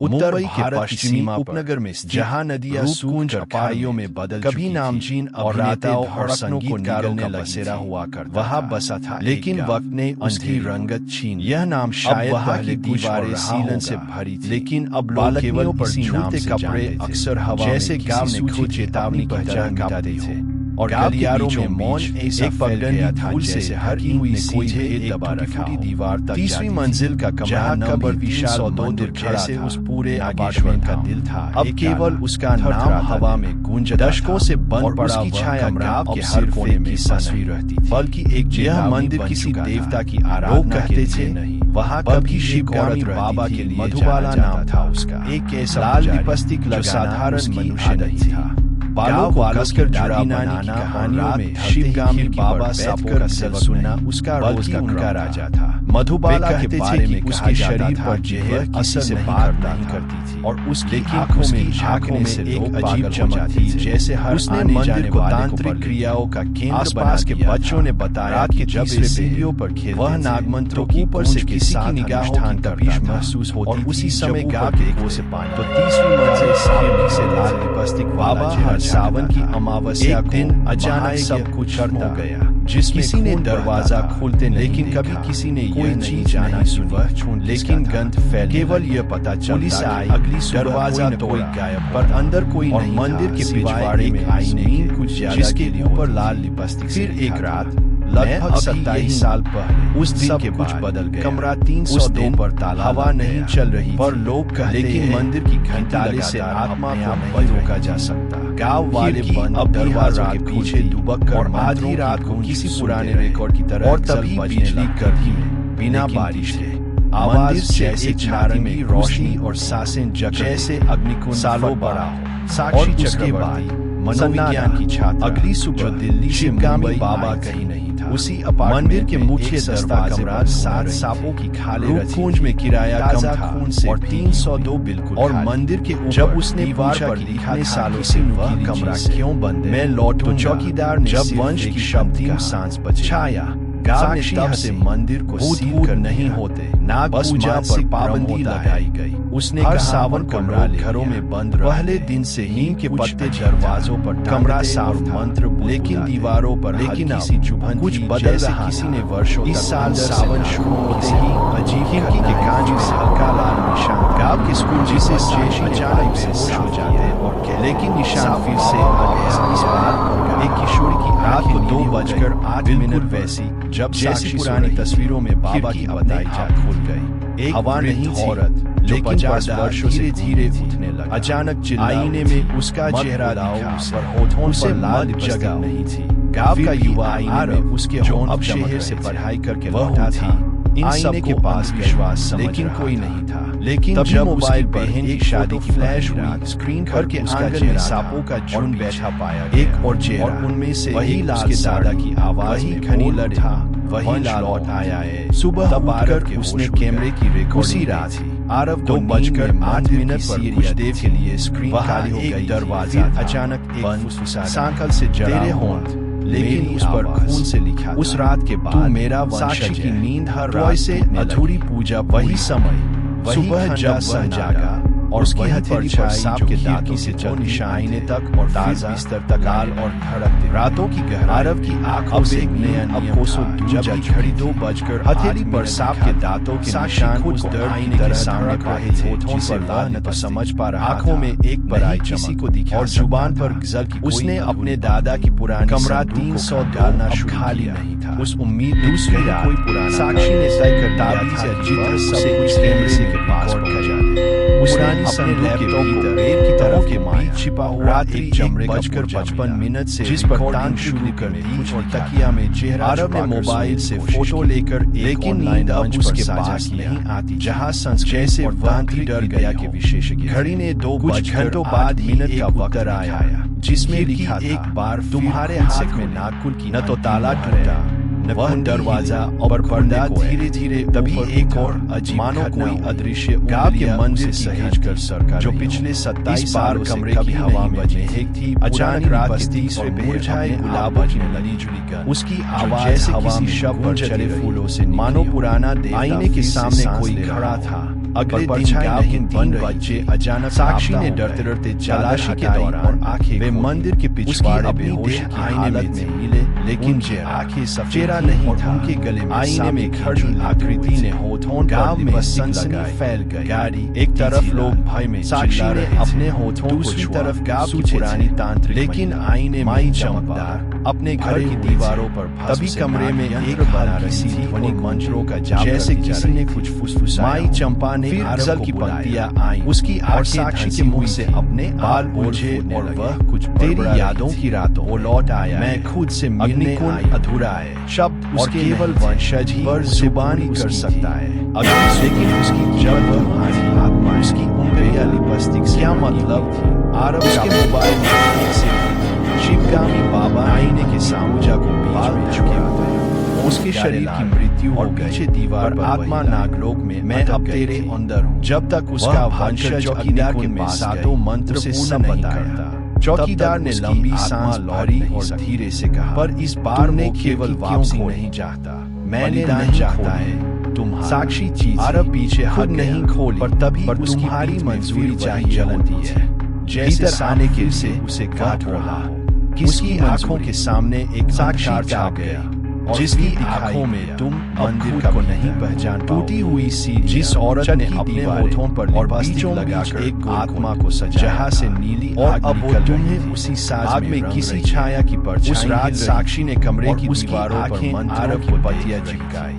उत्तर के पश्चिमी उपनगर में जहां नदियां सूख कर पहाड़ियों में बदल कभी नामचीन अभिनेताओं और संगीतकारों का बसेरा हुआ करता वहां बसा था, लेकिन वक्त ने उसकी रंगत छीन। यह नाम शायद पहले दीवारें सीलन से भरी थी, लेकिन अब लोग केवल इसी नाम से कपड़े अक्सर हवा जैसे गांव ने खुद चेतावनी पहचान मिटाते थे और गलियारों में मौन ऐसा फैल गया था जैसे हर हुई सीधे एक दबा रखा दीवार तक। तीसरी मंजिल का कमरा नंबर विशाल मंदिर जैसे उस पूरे आकाशवाणी का दिल था। अब केवल उसका नाम हवा में गूंज, दशकों से बंद पड़ा उसकी छाया गांव के हर कोने में तस्वीर रहती थी, बल्कि एक यह मंदिर किसी देवता की आराधना कहते थे नहीं, वहाँ कभी शिवगामी बाबा के लिए मधुबाला नाम था उसका। एक ऐसा लाल लिपस्टिक लगा साधारण मनुष्य नहीं था, बालों को कसकर जुड़ा बनाना कहानियों में शिवगामी बाबा सापों का सेवक सुनना उसका रोज का उनका राजा था। मधुबाला के बारे में उसके शरीर पर जहर असर से बात नहीं करती थी और उसकी आंखों में झांकने से एक अजीब चमक थी, जैसे हर उसने मंदिर को तांत्रिक क्रियाओं का केंद्र बना के बच्चों ने बताया कि जब सीढ़ियों पर खेलते वह नागमंत्रों की ऊपर से किसी की निगाह ठान तपीश महसूस होती और उसी समय गाँव के से पानी तो तीसरी मंजिल से लाल लिपस्टिक बाबा हर सावन की अमावस्या दिन अचानक सब कुछ हो गया, जिसमें किसी ने दरवाजा खोलते लेकिन कभी किसी ने कोई चीज जाना सुबह छून, लेकिन गंध फैल केवल यह पता चलता आई अगली दरवाजा कोई गायब पर अंदर कोई नहीं, मंदिर के पिछवाड़े में आईने के कुछ जिसके ऊपर लाल लिपस्टिक। फिर एक रात लगभग 27 साल पहले उस दिन के कुछ बदल गया। कमरा 302 पर ताला, हवा नहीं चल रही पर लोग कहते लेकिन मंदिर की घंटाले से आत्मा को नहीं रोका जा सकता। गांव वाले बंद अब दरवाजे के पीछे दुबक कर आधी रात को किसी पुराने रिकॉर्ड की तरह और तभी बिजली कड़की में बिना बारिश के आवाज जैसे छाती में रोशनी और सांसें जैसे अग्निकुंड सालों बड़ा हो। साक्षी चक्रवर्ती मनोविज्ञान की छात्रा अगली सुबह दिल्ली से मुंबई बाबा कहीं नहीं था, उसी मंदिर के मुख्य दरवाजे पर 7 सांपों की खाले रूपकुंज में किराया कम था और 302 बिल्कुल और मंदिर के जब उसने दीवार पर लिखा सालों से वह कमरा क्यों बंद है, मैं लौटूं चौकीदार ने जब वंश की शब्दी सांस बचाया। गांव ने तब से मंदिर को सील कर नहीं होते, नाग पूजा पर पाबंदी लगाई गई। उसने हर सावन कमरा घरों में बंद पहले दिन से नीम के पत्ते दरवाजों पर कमरा साफ मंत्र, लेकिन दीवारों पर लेकिन किसी चुभन कुछ बदल रहा। किसी ने वर्षों इस साल सावन शुरू होते ही अजीब खिड़की के कांच में हल्का लाल निशान गांव के स्कूल जिसे अचानक से हो जाते और लेकिन निशान फिर से आ गया। इस बार एक किशोरी की रात को 2:08 वैसी जब जैसी पुरानी तस्वीरों में बाबा की बताई जात खुल गई। एक हवा नहीं औरत जो 50 वर्षों से धीरे उठने लगा, अचानक आईने में उसका चेहरा दिखा पर होठों से लाल जगह नहीं थी। गांव का युवा आईने में उसके जो अब शहर से पढ़ाई करके लौटा था, इन सब के पास विश्वास लेकिन कोई नहीं था। लेकिन जब मोबाइल बहन की शादी की फ्लैश हुई, स्क्रीन पर के आंगन में सांपों का झुंड बैठा पाया एक और चेहरा, उनमें से वही लाल दादा की आवाज वही घनी लड़ा वही लौट आया है। सुबह उठकर उसने कैमरे की रिकॉर्डिंग रात थी आरव 2:08 पर कुछ देर के लिए स्क्रीन खाली हो गई। दरवाजा अचानक बंद, सांकल से जड़े होंठ लेकिन उस पर खून से लिखा उस रात के बाद तू मेरा साक्षी की नींद हर रात से अधूरी पूजा वही समय सुबह जब वह जागा और उसकी हथेली पर सांप के दांतों से जो निशाने तक और ताजा बिस्तर तक लाल और धड़कते रातों की गहराई। आरव की आंखों से नया अब कोसों जब घड़ी 2:00 हथेली पर सांप के दांतों के निशान उस दर्द की तरह सामने रहे थे जिसे वह न तो समझ पा रहा। आंखों में एक बड़ाई किसी को दिखा और जुबान पर गजल की उसने अपने दादा की पुरानी कमरा 300 डालना खाली नहीं था। उस उम्मीद दूसरी कोई पुराना साक्षी ने तय कर दिया था जिधर से कुछ कैमरे से के पास पहुंचा दे। उसने अपने लैपटॉप को रेत की तरफ के बीच छिपा हुआ रात्रि 1:55 से जिस पर तान शुरू कर दी और तकिया में चेहरा आरव ने मोबाइल से फोटो लेकर लेकिन नींद अब उसके पास नहीं आती। जहां जैसे वह डर गया के विशेषज्ञ घड़ी ने 2 घंटों बाद मिनट का वक्त आया जिसमें लिखा एक बार तुम्हारे हाथ में नागकुल की न तो ताला टूटा वह दरवाजा और पर्दा धीरे धीरे तभी एक और मानो कोई अदृश्य गांव के मंदिर सहेज कर सरकार जो पिछले 27 बार कमरे की हवा में एक थी अचानक रात के 30वें मुरझाए गुलाब बजने लगी जुली उसकी आवाज हवा में शब्द पर चले फूलों से मानो पुराना आईने के सामने कोई खड़ा था। अगले दिन गांव के 3 बच्चे अचानक साक्षी ने डरते डरते तलाशी के दौरान आंखें वे मंदिर के पिछवाड़े बेहोश आईने में मिले, लेकिन आंखें चेहरा नहीं था। उनके गले में आईने में खड़ी आकृति ने होठों गांव में सनसनी फैल गई। गाड़ी एक तरफ लोग भय में साक्षी ने अपने होठों दूसरी तरफ गांव की पुरानी तांत्रिक, लेकिन आईने में चमकदार अपने घर की दीवारों पर तभी कमरे में एक बना रही ध्वनि मंत्रों का जाप, जैसे किसी ने कुछ फुसफुसाया। माई चंपा ने गजल की पंक्तियां आई, उसकी साक्षी के मुंह से अपने बाल बोझे और वह कुछ तेरी यादों की रातों वो लौट आया, मैं खुद से मिलने आई, अधूरा है शब्द और केवल वंशज ही पर जुबानी कर सकता है। लेकिन उसकी जब हमारी आत्मा उसकी उंगलियां लिपस्टिक क्या मतलब थी। आरब के मोबाइल में से शिवगामी बाबा आईने के सामुजा को बीच में चुका था। उसके शरीर की मृत्यु और पीछे दीवार पर आत्मा नागलोक में मैं अब तेरे अंदर हूँ। जब तक उसका वंशज चौकीदार के पास सातों मंत्र पूर्ण नहीं करता। चौकीदार ने लंबी सांस भरी और धीरे से कहा, पर इस बार ने केवल वापसी नहीं चाहता, मैंने नहीं चाहता है तुम साक्षी चीज। आरब पीछे खुद नहीं खोली, पर तभी तुम्हारी मंजूरी चाहिए जलती है, जैसे आने के से उसे काट रहा हो। किसकी आंखों के सामने एक साक्षी छा गया, जिसकी आंखों में तुम मंदिर को नहीं पहचान। टूटी हुई सी जिस औरत ने अपने होठों पर और बीचों लगाकर एक आत्मा को सजाया, जहां से नीली और अब वो तुम्हें उसी साज में किसी छाया की परछाई। उस रात साक्षी ने कमरे की दीवारों पर मंत्रों की पत्तियां चिपकाई।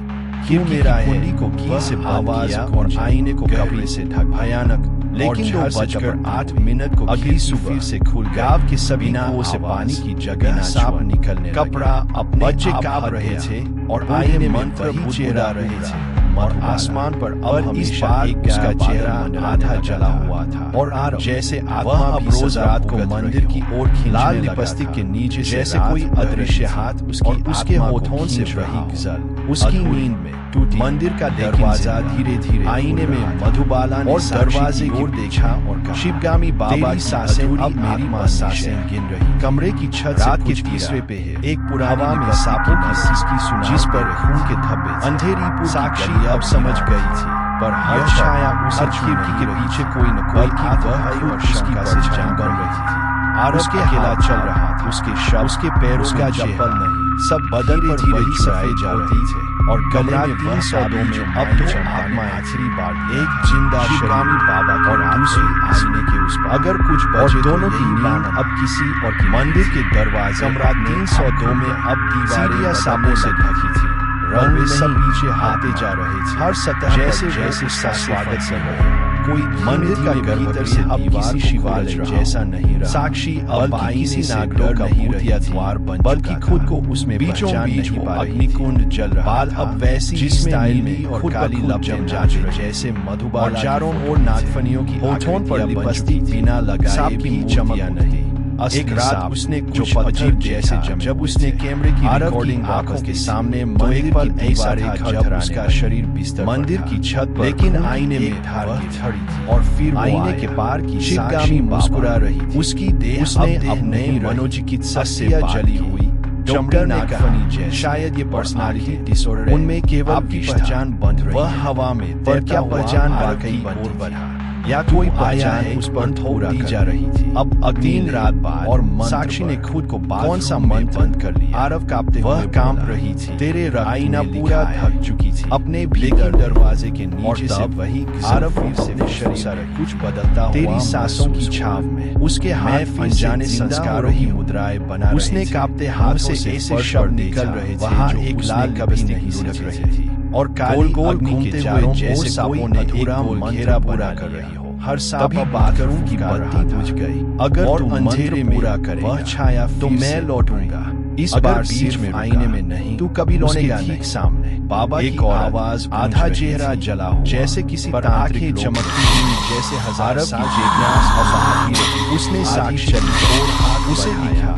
क्यों मेरा कुंडी को घी से आवाज और आईने को कपड़े से ढक भयानक, लेकिन 2:08 को अगली सुबह से खुल गांव के सभी कुओं से पानी की जगह साफ निकलने कपड़ा अपने बच्चे कांप रहे थे और आईने मंत्र चेहरा रहे थे और आसमान पर अब इस बार उसका चेहरा आधा जला हुआ था और जैसे आत्मा अब रोज रात को मंदिर की ओर लाल लिपस्टिक के नीचे जैसे कोई अदृश्य हाथ उसके होठों से बही गजल उसकी नींद में टूटी। मंदिर का दरवाजा धीरे धीरे आईने में मधुबाला ने दरवाजे की ओर देखा और कहा, शिवगामी बाबा की सांसें अब मेरी सांसें गिन रही। कमरे की छत रात के तीसरे पे है एक पुराना में सांपों की सिसकी सुनाई, जिस पर खून के धब्बे। अंधेरी साक्षी अब समझ गई थी, पर हर छाया उस खिड़की के पीछे कोई न कोई वह और उसकी पहचान बन रही थी। आरस के अकेला चल रहा था, उसके शव उसके पैर उसका चप्पल नहीं, सब बदन पर वही सफाई जा रही थे और गले में 302 में अब तो आत्मा आखिरी बार एक जिंदा शिवगामी बाबा और दूसरी आईने के उस पर। अगर कुछ बचे दोनों की नींद अब किसी और मंदिर के दरवाजे कमरा 302 में अब दीवारें सांपों से ढकी थी। रंग में सब पीछे आते जा रहे थे, हर सतह जैसे जैसे उसका स्वागत कर रहे। कोई मंदिर का भीतर से अब किसी शिवालय जैसा नहीं रहा। साक्षी अब किसी नागलोक का भूत या द्वार बन, बल्कि खुद को उसमें बीचों बीच वो अग्निकुंड जल रहा। बाल अब वैसी जिसमें नीली और काली लपटें जांच रहे, जैसे मधुबाला। चारों ओर नागफनियों की होठों पर लिपस्टिक बिना लगाए भी चमकिया नहीं। एक रात उसने कुछ अजीब जैसे जब उसने कैमरे की रिकॉर्डिंग आंखों के सामने मंदिर पल ऐसा था जब उसका शरीर बिस्तर मंदिर की छत पर, लेकिन आईने में धार की छड़ी थी और फिर आईने के पार की शिवगामी मुस्कुरा रही। उसकी देह उसने अपने मनोचिकित्सक से जली हुई चमड़ी नागफनी जैसे। शायद ये पर्सनालिटी डिसऑर्डर, उनमें केवल आपकी पहचान बंद रही। वह हवा में पर क्या पहचान वाकई और बढ़ा या कोई आया है उस पर थोड़ा दी जा रही थी। अब अगली रात बाद और साक्षी ने खुद को कौन सा मन बंद कर लिया। आरव कांपते वह कांप रही थी, तेरे आईना पूरा थक चुकी थी अपने भीतर दरवाजे के नीचे से वही आरव फिर से शरीर कुछ बदलता हुआ तेरी सांसों की छाव में उसके हाथ अनजाने संस्कारों की मुद्राएं बना। उसने कांपते हाथ से ऐसे शब्द निकल रहे थे, वहाँ एक लाल कभी नहीं लुढ़क रही थी और काली गोल घूमते हुए जैसे सांपों ने अधूरा घेरा पूरा कर रही हो। हर सांप बादलों की बत्ती बुझ गई। अगर तू अंधेरे में पूरा करे वह छाया तो मैं लौटूंगा। इस बार बीच में आईने में नहीं, तू कभी लौटेगा नहीं। सामने बाबा की आवाज आधा चेहरा जला हो, जैसे किसी पर आंखें चमकती हुई, जैसे हजारों की जिज्ञासा और बहादुरी। उसने साक्षी और उसे दिखा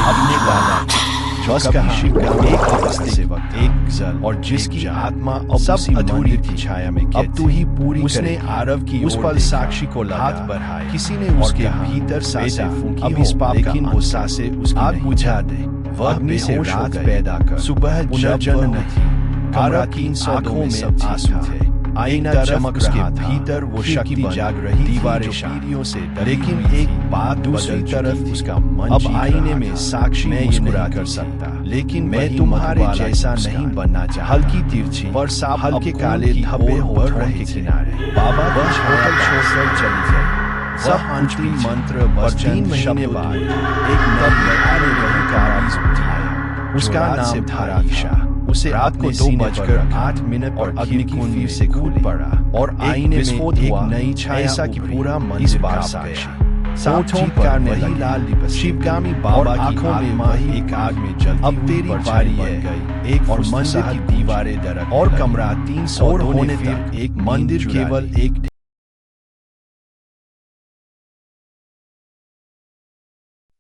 अपने दादा बस कहा एक अवस्थे से वक्त एक गजल और जिसकी आत्मा अब सब अधूरी की छाया में अब तू ही पूरी। उसने आरव की उस पल साक्षी को हाथ बढ़ाया, किसी ने उसके भीतर सांसें फूंकी अब इस पाप का वो सांसें उसकी आग बुझा दे। वह अग्नि से रात पैदा कर सुबह जब नहीं, आरव की 302 में आंसू थे। आईना चमक रहा था, भीतर वो शक्ति जाग रही, दीवारें शीरियों से, लेकिन एक बात दूसरी तरफ उसका मन अब आईने में साक्षी मुस्कुरा कर सकता, लेकिन मैं तुम्हारे जैसा नहीं बनना चाहता। हल्की तिरछी और साफ हल्के काले धब्बे हो रहे किनारे। बाबा बस होटल छोड़कर चली गई। सब अंतिम मंत्र पर 3 महीने बाद एक नए कारीज उठाया। उसका नाम था ईशा। उसे रात को 2:08 और अग्निकुंड से कूद पड़ा और आईने में एक नई छाया ऐसा कि पूरा मन इस बार साक्षी साठों पर वही लाल लिपस शिवगामी बाबा की आंखों में वही एक आग में जलती अब तेरी बारी है। एक और मंदिर की दीवारें दरक और कमरा 300 होने तक एक मंदिर केवल एक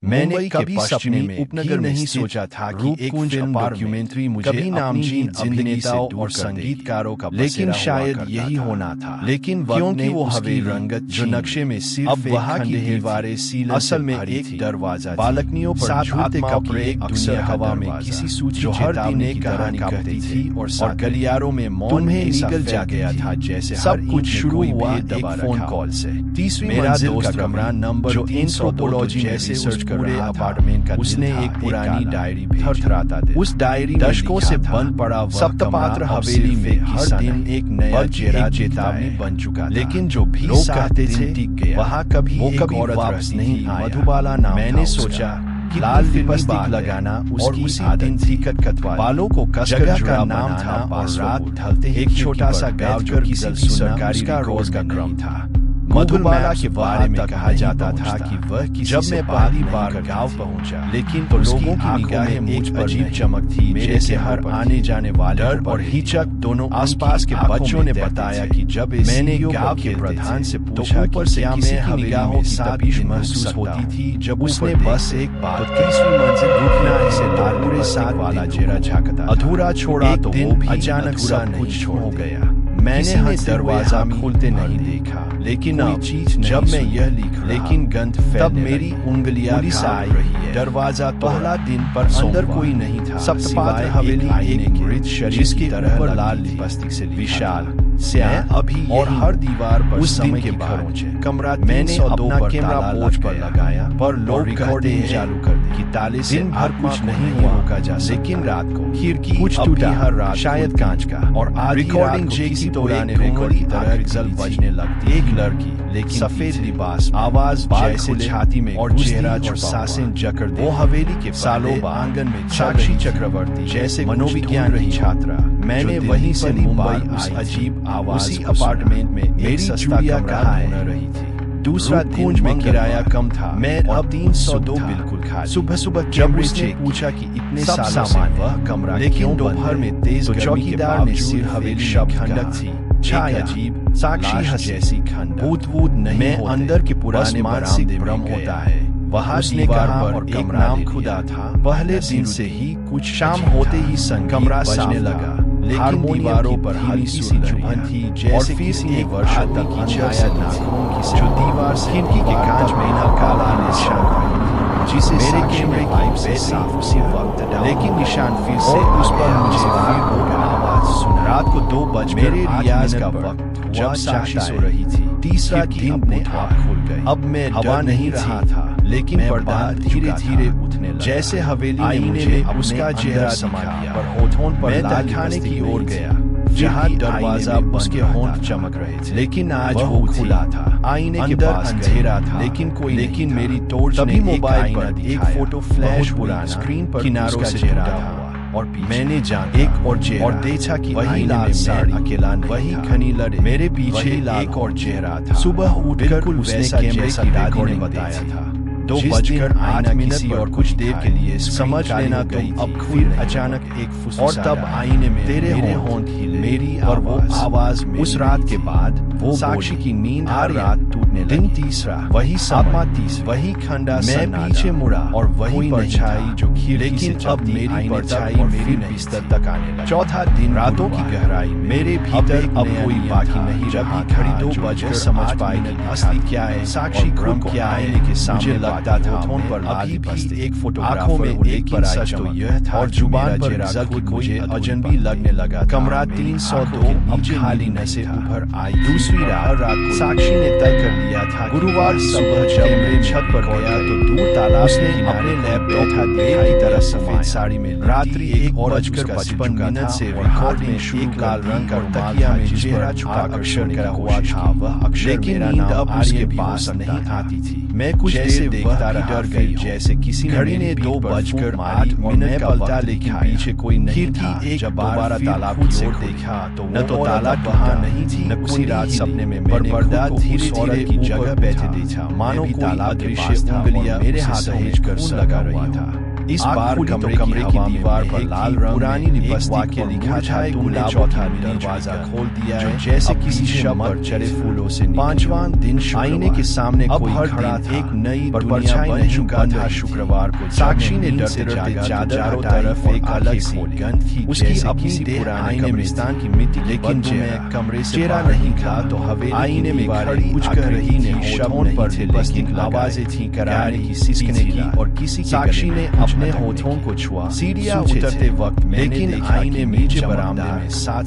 मैंने कभी सपने में उपनगर नहीं सोचा था कि एक फिल्म डॉक्यूमेंट्री मुझे नामचीन अभिनेताओं और संगीतकारों का लेकिन शायद यही होना था। लेकिन क्योंकि वो हवेली रंगत जो नक्शे में सिर्फ अब वहाँ की दीवारें सीलन असल में एक दरवाजा बालकनियों पर छूते कपड़े एक दुनिया हवा में किसी सूची जो हर दिन एक कहानी कहती थी और गलियारों में मौन में निकल जा गया था जैसे सब कुछ शुरू हुआ एक फोन कॉल से। 30वीं मंजिल का कमरा नंबर जो एंथ्रोपोलॉजी जैसे सर्च पूरे अपार्टमेंट का उसने एक पुरानी डायरी थरथराता दे। उस डायरी दशकों से बंद पड़ा सप्तपात्र हवेली में हर दिन एक नया चेतावनी बन चुका। लेकिन जो भी लोग कहते थे टिक गया वहाँ कभी एक औरत वापस नहीं आई। मधुबाला नाम मैंने सोचा कि लाल लिपस्टिक लगाना उसकी आदत थी। कटकटवा बालों को कसकर का नाम था और रात ढलते एक छोटा सा गाँव जो किसी सरकारी का रोज का क्रम था। मधुबाला के बारे में कहा जाता था कि वह जब मैं पहली बार गांव पहुंचा लेकिन तो लोगों की निगाहें मुझ पर अजीब चमक थी जैसे हर आने जाने वाले डर और हिचक दोनों आसपास के बच्चों ने बताया कि जब मैंने गांव के प्रधान से पूछा कि क्या मैं निगाहों के साथ महसूस होती थी जब उसने बस एक बार 30वीं मंजिल रुकना ऐसे पूरे 7 वाला चेहरा झांकता अधूरा छोड़ा तो वो अचानक सब कुछ हो गया। मैंने दरवाजा खोलते नहीं देखा लेकिन अब जब मैं यह लिख लेकिन गंध तब मेरी उंगलियां आई रही है। दरवाजा पहला दिन पर अंदर कोई नहीं था। सप्तपात्र हवेली एक मृत शरीर जिसकी तरह लाल लिपस्टिक से विशाल स्याह अभी और हर दीवार पर उस समय के बाद कमरा मैंने अपना कैमरा पोर्च पर लगाया पर लोग रिकॉर्डिंग चालू कर दी कि ताले से भर कुछ नहीं रोका जा लेकिन रात को खिड़की कुछ टूटा हर रात शायद कांच का और रिकॉर्डिंग जैसी पुराने रिकॉर्ड की तरह गजल बजने लगती। एक लड़की लेकिन सफेद लिबास आवाज जैसे छाती में और चेहरा और सांसें जकड़ दे। वो हवेली के सालों आंगन में साक्षी चक्रवर्ती जैसे मनोविज्ञान रही छात्रा। मैंने वहीं से मुंबई उस अजीब आवाज उसी अपार्टमेंट में मेरी सस्ता कमरा होना रही थी। दूसरा दिन में किराया कम था। मैं अब 302 बिल्कुल खाली। सुबह जब उसने पूछा कि इतने सालों से वह कमरा लेकिन दोपहर में तेज चौकीदार ने सिर हवेली खंडक थी छाया अजीब साक्षी जैसी खंड भूत नहीं मैं अंदर के पुराने मानसिक भ्रम होता है। वहाँ दीवार पर एक नाम खुदा था। पहले दिन से ही कुछ शाम होते ही संग कमरा बजने लगा लेकिन दीवारों पर हल्की सी चुभन थी जैसे किसी एक वर्ष तक की छाया नाखून की जो दीवार से खिड़की के कांच में ना काला निशान जिसे मेरे कैमरे की से साफ उसी वक्त लेकिन निशान फिर से उस पर मुझे फिर आवाज सुना। रात को 2 बज मेरे रियाज का वक्त जब साक्षी सो रही थी। तीसरा दिन अपने आप खुल गए। अब मैं हवा नहीं रहा था लेकिन पर्दा धीरे धीरे उठने लगा जैसे हवेली आईने में उसका चेहरा समा गया पर होठों पर लाल खाने की ओर गया जहाँ दरवाजा उसके होंठ चमक रहे थे लेकिन आज वो खुला था। आईने के पास अंधेरा था लेकिन मेरी टॉर्च ने मोबाइल पर एक फोटो फ्लैश पुराना स्क्रीन पर किनारों से चेहरा था और मैंने जान एक और देखा कि वही लाल साड़ी अकेला वही घनी लड़े मेरे पीछे एक और चेहरा था। सुबह उठकर उसने कैमरे की दादी ने बताया था 2:08 और कुछ देर के लिए समझ लेना तो अब फिर अचानक एक फुसफुस और तब आईने में तेरे होंठ हिले मेरी और वो आवाज उस रात के बाद वो साक्षी की नींद हर रात टूटने लगी। दिन तीसरा वही सपना वही खंडा मैं पीछे मुड़ा और वही परछाई जो खिड़की से अब मेरी परछाई मेरी बिस्तर तक आने लगी। चौथा दिन रातों की गहराई मेरे भीतर अब कोई बाकी नहीं जब घड़ी 2 बजकर समझ पाई कि असली क्या है साक्षी क्रम क्या है के सामने देखता था, होठों पर अभी भी एक फोटोग्राफर में एक ही सच तो यह था और जुबान पर खुद मुझे अजनबी लगने लगा। कमरा 302 नीचे खाली न से ऊपर आई। दूसरी रात साक्षी ने तय कर लिया था गुरुवार सुबह जब मैं छत पर गया तो दूर तालाब ने अपने लैपटॉप की तरह सफेद साड़ी में रात्रि 1:55 से रिकॉर्ड में एक लाल रंग का तकिया में चेहरा छुपाकर अक्षर करा हुआ था। वह अक्षर लेकिन नींद अब उसके पास नहीं आती थी। मैं कुछ देर देखता रहा, डर गई जैसे किसी घड़ी ने 2:08 का पलटा, लेकिन पीछे कोई नहीं था। जब दोबारा तालाब की ओर देखा तो न तो तालाब वहां नहीं थी, न उसी रात सपने में मैंने पर्दा धीरे-धीरे की जगह बैठे देखा, मानो तालाब दृश्य उंगलियां मेरे हाथों में कर लगा रही था। इस बार कमरे की दीवार पर लाल रंग पुरानी लिपस्टिक के लिखा था गुलाब चौथा दरवाजा खोल दिया है, जैसे किसी शब पर चढ़े फूलों से। 5वां दिन आईने के सामने कोई खड़ा था, एक नई परछाई बन चुका था। शुक्रवार को साक्षी ने डरते डरते चारों तरफ एक अलग सी गंध थी, उसकी अपनी पुराने कब्रिस्तान की मिट्टी, लेकिन जब मैं कमरे से चेहरा नहीं था तो हवेली आईने में खड़ी कुछ कर रही ने शब्दों पर लिपस्टिक आवाजें थी, करारे की सिसकने की और किसी साक्षी ने अपने होठों को छुआ। सीढ़ियां उतरते वक्त लेकिन आईने में नीचे बरामदे में साथ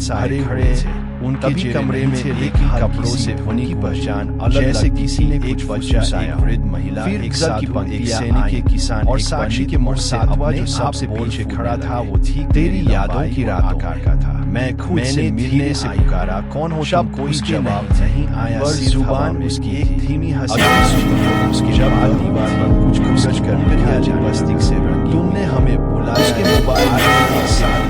खड़े थे। उनके कमरे में एक कपड़ों से होने की पहचान अलग, जैसे किसी ने कुछ बच्चा, एक वृद्ध महिला, एक साधु, एक सैनिक, एक किसान और साक्षी के मुंह से सातवां जो सबसे पीछे खड़ा था वो ठीक तेरी यादों की रात आकार का था। मैं खुद से मिलने से पुकारा, कौन हो तुम? कोई जवाब नहीं आया, जुबान उसकी एक धीमी हंसी उसके जब दीवार पर कुछ घुसच कर मिला लिपस्टिक से रंगी। तुमने हमें बुलाया, उसके मोबाइल के साथ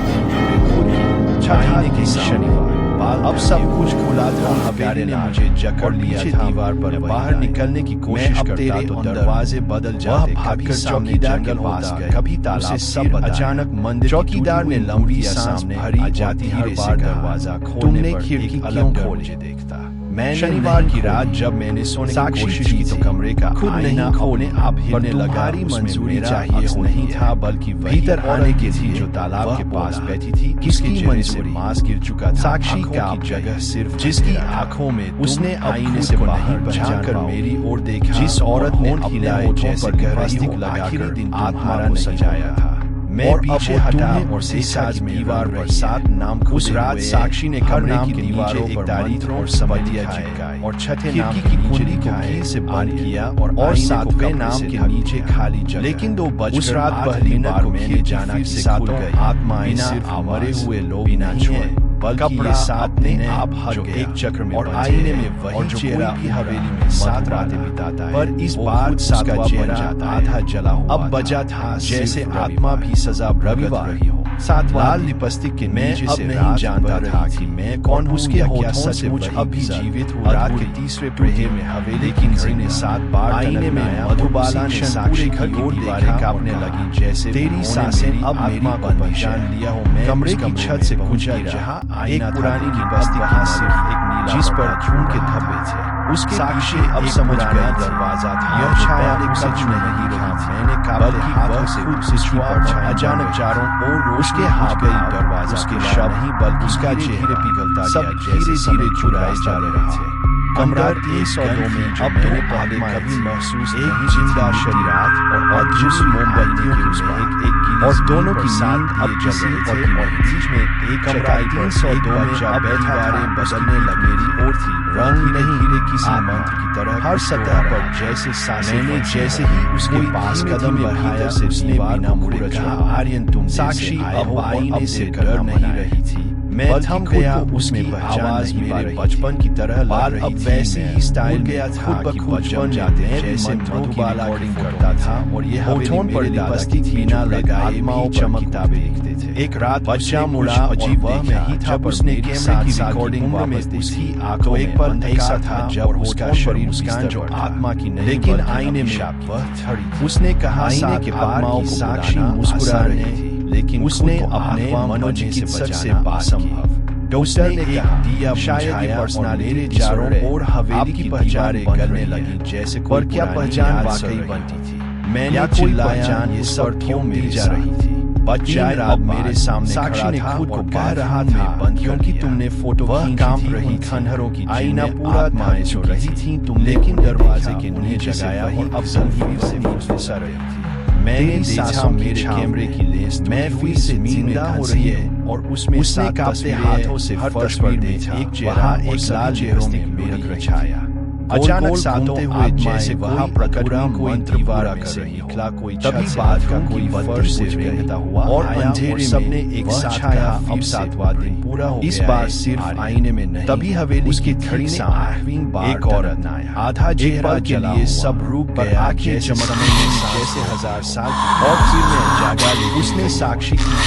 छाने के शनिवार अब सब कुछ खुला था। हवेली ने मुझे जकड़ लिया था। दीवार पर बाहर निकलने की कोशिश करता तो दरवाजे बदल जाते, कभी चौकीदार के पास गए, कभी तालाब सब अचानक मंदिर। चौकीदार ने लंबी सांस भरी जाती हर बार दरवाजा खोलने पर खिड़की क्यों खोले देखता। मैं शनिवार की रात जब मैंने सोने की कोशिश की तो कमरे का खुद नहीं खोले आप हिलने लगा। मंजूरी चाहिए नहीं था, बल्कि भीतर आने की थी जो तालाब के पास बैठी थी। किसकी मंजूरी? मांस गिर चुका था साक्षी का जगह, सिर्फ जिसकी आंखों में उसने आईने से बाहर झांककर मेरी ओर देखा, जिस औरत ने हिलाए जैसे गहराई लगाकर दिन तुम्हारा नहीं सजाया था। मैं पीछे हटा और सीसाज में दीवार पर 7 नाम। उस रात साक्षी ने कमरे की दीवारों पर तारीख और समझिया चिपकाए और छठे नाम की कुंडी को कील से बंद किया और 7वें नाम के नीचे खाली जगह। लेकिन 2 बज उस रात पहली बार मैंने जाना कि सातों आत्माएं सिर्फ मरे हुए लोग बिना छोड़े, बल्कि ये 7 ने आप जो एक चक्र में और आईने में वही चेहरा की हवेली में 7 रातें बिताता है, पर इस बार उसका चेहरा आधा जला हुआ अब बजा था, जैसे आत्मा भी सजा रविवार रही हो। 7 लाल लिपस्टिक के नीचे से नहीं जानता था कि मैं कौन, उसके होठों सचमुच अभी जीवित हूँ। रात के 3वें प्रहर में हवेली की घड़ी ने 7 बार आईने में मधुबाला ने साक्षी की ओर दीवारें कांपने लगी, जैसे तेरी सांसें अब आत्मा को पहचान लिया हो। मैं कमरे की छत से गुजरा जहाँ एक पुरानी लिपस्टिक की सिर्फ एक नीला जिस पर खून के धब्बे थे, उसके साक्षी अब समझ गया दरवाजा था। यह छाया सच में नहीं रही, मैंने काबल हाथों से उसे छुआ और अचानक चारों ओर उसके हाथ गई दरवाजा। उसके शब्द नहीं बल्कि उसका चेहरे पिघलता गया, जैसे धीरे चुराए जा रहे थे। कमरा 302 में अब मैंने पहले कभी महसूस एक जिंदा शरीरात और जिस मोमबत्तियों के उसमें एक और दोनों की नींद अब जैसे और बीच में एक कमरा 302 में जब दीवारें बदलने लगी मेरी ओर थी, रंग नहीं हीरे किसी मंत्र की तरह हर सतह पर जैसे सांसें। मैंने जैसे ही उसके पास कदम बढ़ाया से उसने बिना मुड़े कहा, आर्यन तुम साक्षी अब आईने से डर नहीं रही थी। मैं थम गया, उसमें आवाज मेरे बचपन की तरह बाल अब वैसे ही स्टाइल गया था कि बचपन जाते हैं जैसे मधुबाला रिकॉर्डिंग करता था और ये होठों पर लिपस्टिक बिना लगाए आत्माओं चमक किताबें लिखते थे। एक रात बच्चा मुड़ा अजीब देखा जब उसने कैमरे की रिकॉर्डिंग में उसकी आंखों एक पल ऐसा था जब उसका शरीर मुस्कान जो आत्मा की नहीं, लेकिन आईने में वह खड़ी। उसने कहा आईने के आत्माओं को साक्षी मुस्कुरा रही थी, लेकिन उसने अपने मनोचिकित्सक से असंभव। डॉक्टर ने कहा शायद पर्सनालिटी चारों ओर हवेली की पहचान करने लगी, जैसे और क्या पहचान वाकई बनती थी। मैंने चिल्लाया ये सब क्यों मिल जा रही थी। बच्चा अब मेरे सामने साक्षी ने खुद को कह रहा था क्योंकि तुमने फोटो काम रही खंडहरों की आईना पूरा माए सो रही थी तुम, लेकिन दरवाजे के नीचे जगाया और अफजल फिर से फुसफुसा रही थी। मैंने देखा मेरे कैमरे की लेंस मैं फिर से जिंदा हो रही है और उसमें कांपते हाथों से फर्श पर देखा एक चेहरा एक लाल चेहरों में मेरी छाया अचानक सातों हुए जैसे वहाँ प्रकटुरा कोई दीवार में से निकला कोई तभी बात का कोई फर्श से रेंगता हुआ और अंधेरे सबने एक साथ छाया। अब 7वां दिन पूरा हो गया, इस बार सिर्फ आईने में नहीं तभी हवेली उसकी खड़ी ने एक औरत आया आधा चेहरा के लिए सब रुक गया आंखें चमकने जैसे 1000 साल और फिर मैं जागा ले उसने साक्षी की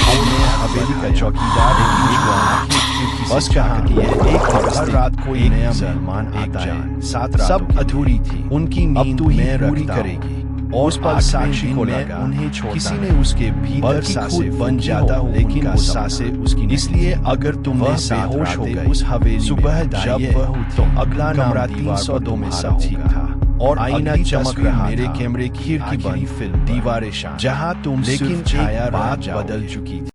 हवेली का चौकीदार बस कहा कि एक हर रात कोई नया मेहमान आता है साथ सब अधूरी थी उनकी नींद में पूरी करेगी और उस पर साक्षी को लगा उन्हें किसी ने उसके भीतर सांसें बन जाता लेकिन वो सांसें उसकी इसलिए अगर तुम बेहोश हो गए उस हवेली सुबह जब वह तो अगला कमरा 302 में सब ठीक था और आईना चमक रहा मेरे कैमरे की खिड़की बनी फिल्म दीवारें शांत जहां तुम लेकिन छाया बात बदल चुकी थी।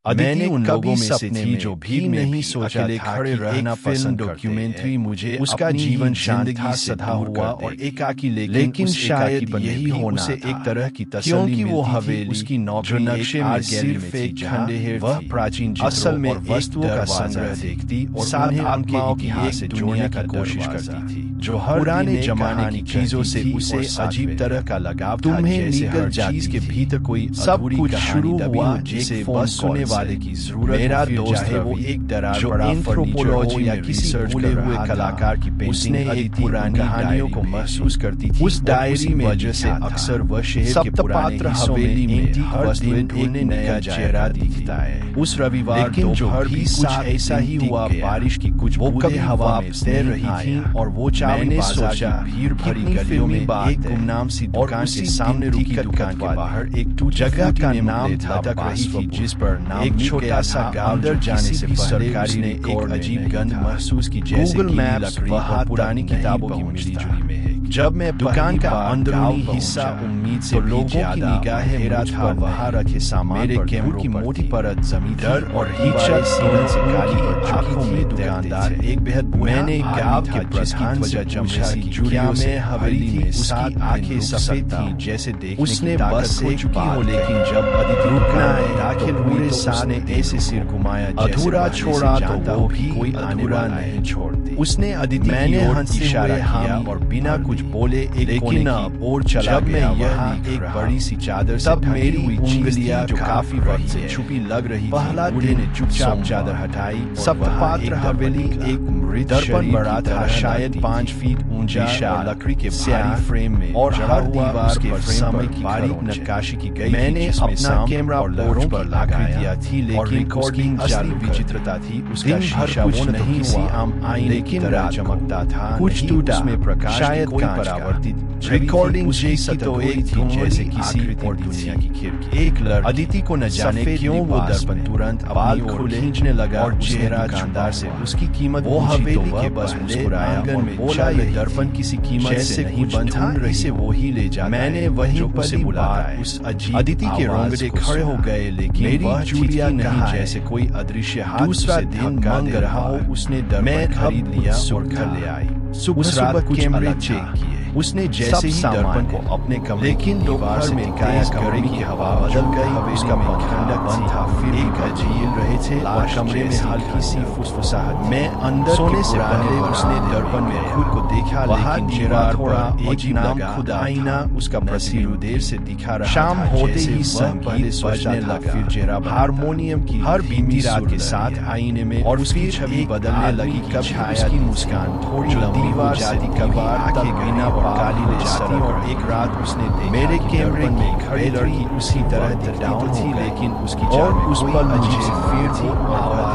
मैंने उन लोगों में से थी जो भी नहीं सोचा खड़े रहना पसंद डॉक्यूमेंट्री मुझे उसका जीवन शांति सधा हुआ और एकाकी लेकिन शायद यही होना से एक तरह की तसल्ली वो हवेली उसकी जो नक्शे में सिर्फ एक खंडहर वह प्राचीन असल में वस्तुओं का संग्रह देखती और साथ आत्माओं की एक दुनिया की कोशिश करती थी जो हर पुराने जमाने की चीजों से उसे अजीब तरह का लगाव तुम्हें लीगल चीज के भीतर कोई सब कुछ शुरू हुआ जिसे बस सुने वाले की जरूरत मेरा दोस्त है वो एक दरार जो एंथ्रोपोलॉजी या किसी भूले हुए कलाकार की उसने एक पुरानी कहानियों को महसूस करती थी उस डायरी में वजह से अक्सर वह शहर के पुराने हवेली में हर दिन एक नया चेहरा दिखता है उस रविवार दोपहर भी कुछ ऐसा ही हुआ बारिश की कुछ बूंदें हवा में तैर रही थी और वो मैंने सोचा भीड़ भरी गलियों में एक गुमनाम सी दुकान के सामने रुकी दुकान के बाहर एक जगह का नाम लटक रही थी जिस पर नाम एक छोटा सा गांव अंदर जाने से सरकारी ने एक अजीब गंध महसूस की जैसे गूगल मैप्स वहाँ पुरानी किताबों की मिली-जुली में है। जब मैं दुकान का अंदरूनी हिस्सा उम्मीद से लोगों की निगाहें मेरा था वहाँ रखे सामान मेरे कैमरों की मोटी परत जमीन डर और हिचक से काली आंखों में दुकानदार एक बेहद मैंने गांव के प्रधान वजह जमशा की जुड़िया में हवेली में उसकी आंखें सफेद थी जैसे देखने उसने बस हो चुकी हो लेकिन जब अदिति रुकना है दाखिल हुए सामने ऐसे सिर घुमाया अधूरा छोड़ा तो वो भी कोई अधूरा नहीं छोड़ती उसने अदिति मैंने हंस इशारा किया और बिना कुछ बोले एक कोने की ओर चला गया यहाँ एक बड़ी सी चादर तब मेरी उंगलियां जो काफी वक्त से छुपी लग रही पहला दिन ने चुपचाप चादर हटाई सप्तपात्र हवेली एक मृत दर्पण बड़ा था शायद 5 फीट ऊंचा लकड़ी के भारी फ्रेम में और हर दीवार के समय की बारीक नक्काशी की गई मैंने अपना कैमरा और लहरों पर लगाया थी लेकिन रिकॉर्डिंग चालू विचित्रता थी उसका शीशा वो नहीं सी आम आईने की तरह चमकता था कुछ टूटा में प्रकाश शायद कोई परावर्तित रिकॉर्डिंग जैसी तो एक थी जैसे किसी और दुनिया की खिड़की एक लड़की अदिति को न जाने क्यों वो दर्पण तुरंत बाल खोले खींचने लगा और चेहरा शानदार से उसकी कीमत वो हवेली के बस मुस्कुराया और बोला ये दर्पण किसी कीमत से नहीं बंधा इसे वो ही ले जा मैंने वहीं उसे बुलाया उस अजीब अदिति के रोंगटे खड़े हो गए लेकिन मेरी चूड़ियां नहीं जैसे कोई अदृश्य हाथ दूसरा दिन मांग रहा हो उसने दर्पण खरीद लिया और घर ले आई सुबह कुछ कैमरे चेक किए उसने जैसे ही दर्पण को अपने कमरे लेकिन दोपहर में गैस कमरे की हवा बदल गई उसका पंखा बंद था फिर एक झील रहे थे और कमरे में हल्की सी फुसफुसाहट मैं अंदर सोने से पहले उसने दर्पण में खुद को देखा लेकिन चेहरा थोड़ा अजीब लगा खुदा आईना उसका प्रसिद्ध देर से दिखा रहा शाम होते ही संगीत बजने लगा फिर चेहरा हारमोनियम की हर बीती रात के साथ आईने में और उसकी छवि बदलने लगी कब उसकी मुस्कान थोड़ी लंबी हो जाती कभी आंखें बिना काली ले जाती और एक रात उसने देखा मेरे कैमरे में खड़ी लड़की उसी तरह डाउन थी लेकिन उसकी और उस पर मुझे फिर थी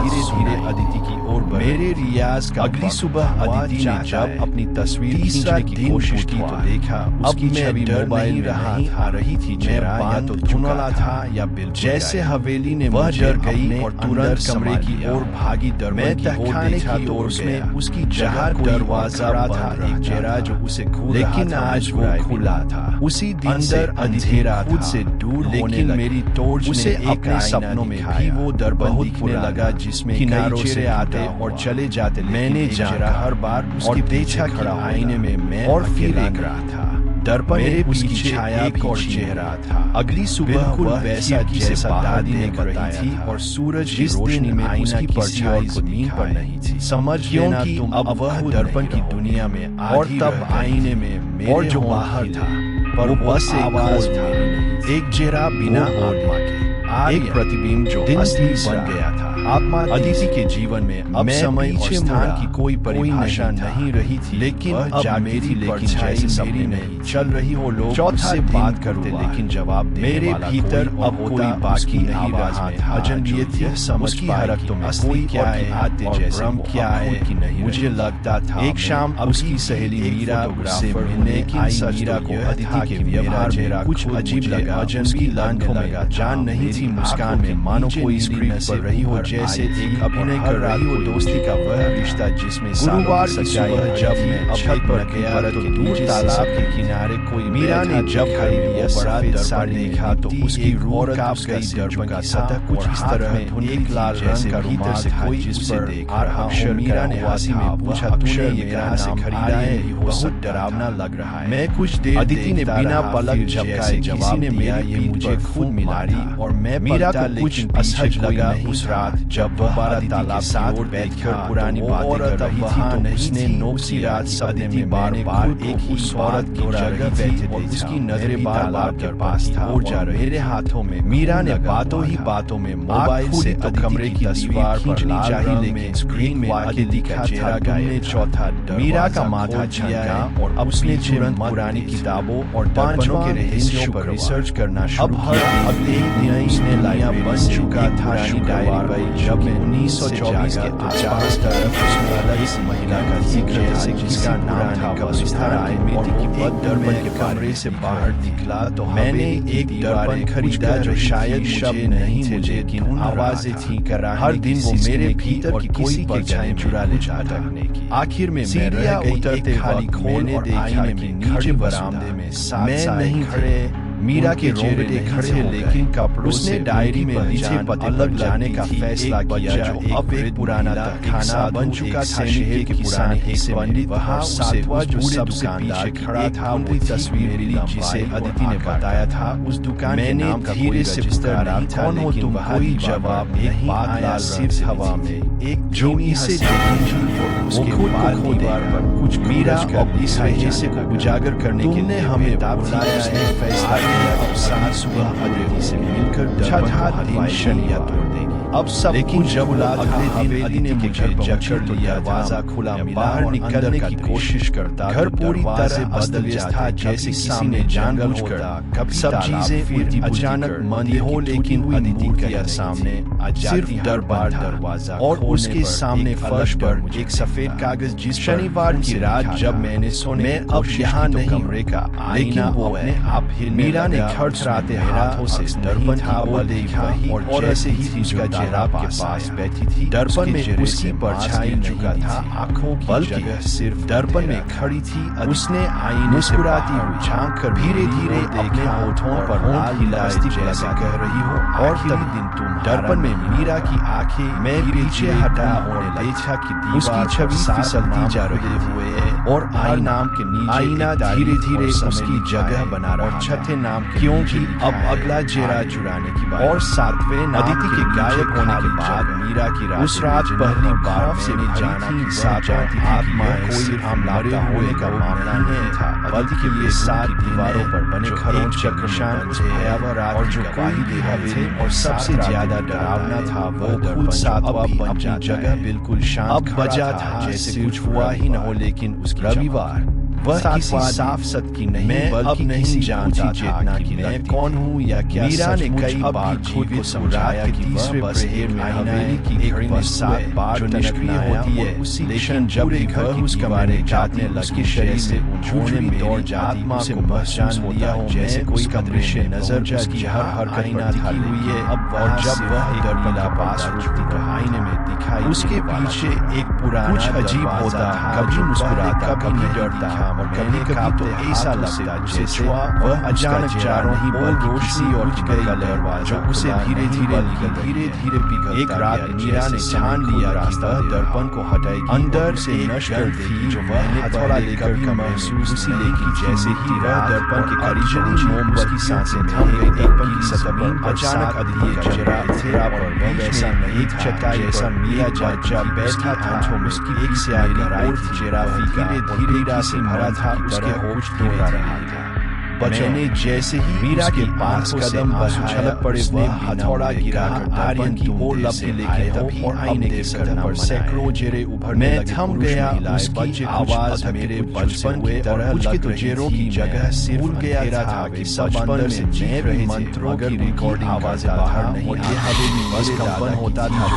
धीरे धीरे अदिति की ओर मेरे रियाज का अगली सुबह अदिति ने जब अपनी तस्वीर खींचने की कोशिश की तो देखा उसकी छवि मोबाइल आ रही थी चेहरा या तो धुंधला था या बिल्कुल जैसे हवेली ने वह डर गई और तुरंत कमरे की ओर भागी दरवाजे की ओर देखा तो उसमें उसकी जगह दरवाजा था एक चेहरा जो उसे लेकिन आज वो खुला था। उसी दिन से अंधेरा खुद से दूर होने लगा। मेरी टॉर्च उसे अपने सपनों में भी वो दर्पण दिखने लगा जिसमें कई चेहरे आते और चले जाते। मैंने जाना हर बार उसकी देखा खड़ा आईने में मैं और फिर देख रहा था। दर्पण मेरे उसकी छाया एक और चेहरा था। अगली सुबह वह वैसा जैसा दादी ने बताया थी और सूरज की रोशनी में उसकी परछाई जमीन पर नहीं थी। समझ लेना तुम अब वह दर्पण की दुनिया में और तब आईने में मेरे और जो बाहर था पर बस आवाज था, एक चेहरा बिना आत्मा के, एक प्रतिबिंब जो असली बन गया था। आत्मा अदिति के जीवन में अब समय और स्थान की कोई परिभाषा नहीं रही थी, लेकिन अब मेरी परछाई मेरी नहीं चल रही हो। लोग मुझसे बात करते लेकिन जवाब मेरे भीतर अब कोई बाकी नहीं रहा था। अजनबियत थी समझ की हरकत तो कोई क्या है आते जैसे क्या है कि नहीं। मुझे लगता था एक शाम उसकी सहेली मीरा उससे मिलने आई। मीरा को अदिति के व्यवहार में कुछ अजीब लगा। अजनबी लांघने लगा। जान नहीं थी मुस्कान में मानो कोई स्क्रीन पर रही हो, जैसे एक अभिनय कर रही हो। दोस्ती का वह रिश्ता जिसमें गुरुवार सच्चाई जब मैं छत पर गया तो दूर तालाब के किनारे कोई मीरा ने जब खरीदी बड़ा दर्पण देखा तो उसकी रूह कांप गई। दर्पण की सतह कुछ इस तरह एक लाल रंग का रुमाल से कोई जिस पर देख रहा हो। मीरा ने हंसी में पूछा, तूने ये कहां से खरीदा है? बहुत डरावना लग रहा है। मैं कुछ देर अदिति ने बिना पलक झपकाए जवाब दिया, ये मुझे खुद मिला था। और मैं मीरा को कुछ असहज लगा। उस रात जब वह तालाब साथ बैठकर पुरानी बातें कर रही थी तो उसने नोक सी रात सपने में बार-बार एक ही औरत की जगह बैठी और उसकी नजरें तालाब के पास था और जा रहे। मेरे हाथों में मीरा ने बातों ही बातों में मोबाइल से तो कमरे की तस्वीर खींचनी चाहिए, लेकिन स्क्रीन में अदिति का चेहरा गायब। चौथा मीरा का माथा झटका और अब उसने तुरंत पुरानी किताबों और दर्पणों के रहस्यों पर रिसर्च करना शुरू किया। अगले दिन उसने लाया बन चुका था डायरी। जब मैं 1924 के आसपास तरफ इस महिला का जिक्र जैसे जिसका नाम था कब्रिस्तान आयमेती की बद दर्पण के कमरे से बाहर निकला तो मैंने एक दर्पण खरीदा जो शायद शब्द नहीं थे लेकिन आवाजें थी करा। हर दिन वो मेरे भीतर की कोई परछाई चुरा ले जाता। आखिर में मैं रह गई उतरते खाली खोल और देखा कि नीचे बरामदे में मैं नहीं खड़े मीरा के चेहरे खड़े लेकिन कपड़ों उसने डायरी में नीचे पते अलग जाने का फैसला किया जो अब एक पुराना खाना बन चुका था। शहर के पुराने हिस्से पंडित वहाँ सातवां जो सबसे पीछे खड़ा था वो तस्वीर मिली जिसे अदिति ने बताया था। उस दुकान मैंने धीरे से पुकारा, कौन हो तुम? कोई जवाब नहीं आया, सिर्फ हवा में एक जोड़ी से उसके बाद दीवार पर कुछ मीरा और इस रहस्य को उजागर करने के लिए हमें बुलाया है। फैसला अब सात सुबह अदिति से मिलकर दर्पण दिन शनिया तोड़ देगी। अब सब लेकिन जब अगले दिन अदिति के घर जकड़ तो दरवाजा खुला। बाहर निकलने की कोशिश करता। घर पूरी तरह बदल था जैसे किसी ने जानबूझकर सब चीजें फिर अचानक मंद हो। लेकिन अदिति के सामने सिर्फ दरवाजा और उसके सामने फर्श पर एक सफेद कागज जिस शनिवार की रात जब मैंने सोने अब यहाँ नहीं कमरे का आईना वो अपने आप हिल। मीरा ने खड़खड़ाते हाथों से दर्पण को देखा और जैसे ही उसका चेहरा के पास बैठी थी दर्पण में उसकी परछाई चुका था। आंखों की जगह सिर्फ दर्पण में खड़ी थी। उसने आईने से मुस्कुराती हुई झांक कर धीरे धीरे अपने होठों पर होंठ हिलाए जैसे कह रही हो और तभी दिन तुम। दर्पण में मीरा की आंखें मैं पीछे हटा और देखा कि उसकी छवि फिसलती जा रही हुए और आई नाम के नीचे आईना धीरे धीरे उसकी जगह बना रहा और छठे नाम क्योंकि अब अगला चेहरा चुराने की बात और सातवें अदिति के गायब होने के बाद मीरा की रात उस रात पहली बार से जाना कि सात आत्माएं कोई हमला होने का मामला नहीं था बल्कि ये सात दीवारों पर बने खरोंच चक्रशान उस भयावह रात और जो कोई भी थे और सबसे ज्यादा डरावना था वो खुद सातवां अपनी जगह बिल्कुल शांत बजा था जैसे कुछ हुआ ही न हो। लेकिन उस रविवार वह किसी साफ सत की नहीं मैं बल्कि नहीं जानता था कि मैं कौन हूँ या क्या। मीरा ने कई बार खुद को समझाया कि तीसरे प्रहर में हवेली की एक बस 7 बार जो निष्क्रिय होती है उसी लेकिन जब भी वह उसके बारे में जानने लगी शरीर से उन्होंने में दौड़ जाती उसे पहचान लिया जैसे कोई का दृश्य नजर जिसकी हर हरकत पर हुई है। अब और जब वह दर्पण पास रुकती तो आईने में दिखाई उसके पीछे एक पुराना कुछ अजीब होता, कभी मुस्कुराता कभी डरता और कभी कभी तो ऐसा लगता जैसे वह अचानक जा रही बल्कि किसी और की दरवाजा जो उसे धीरे धीरे पिघल। एक रात मीरा ने ठान लिया रास्ता दर्पण को हटाएगी। अंदर से नश्वर थी जो वह हथौड़ा लेकर महसूस उसी लेकी जैसे ही वह दर्पण के करीब चली मोमबत्ती सांसें थम गई। दर्पण की सतह पर अचानक अधीर जरा चेहरा पर वह वैसा नहीं चटका जैसा मीरा जब बैठा था उसकी एक स्याही गहराई थी। चेहरा फीका धीरे से भरा था, उसके होश टूटा रहा था। मैंने जैसे ही मीरा के पास कदम छलक पड़े वह हथौड़ा गिरा आर्यन की ओर लपके लेके हो और आईने के सतह पर सैकड़ों जेरे उभरने लगे। मैं थम गया, उस बच्चे आवाज मेरे बचपन की तरह कुछ के तो जेरों की जगह सिर्फ गया था कि सब अंदर से मैं रहे मंत्रों की रिकॉर्डिंग आवाज बाहर नहीं आ हवेली बस कंपन होता था।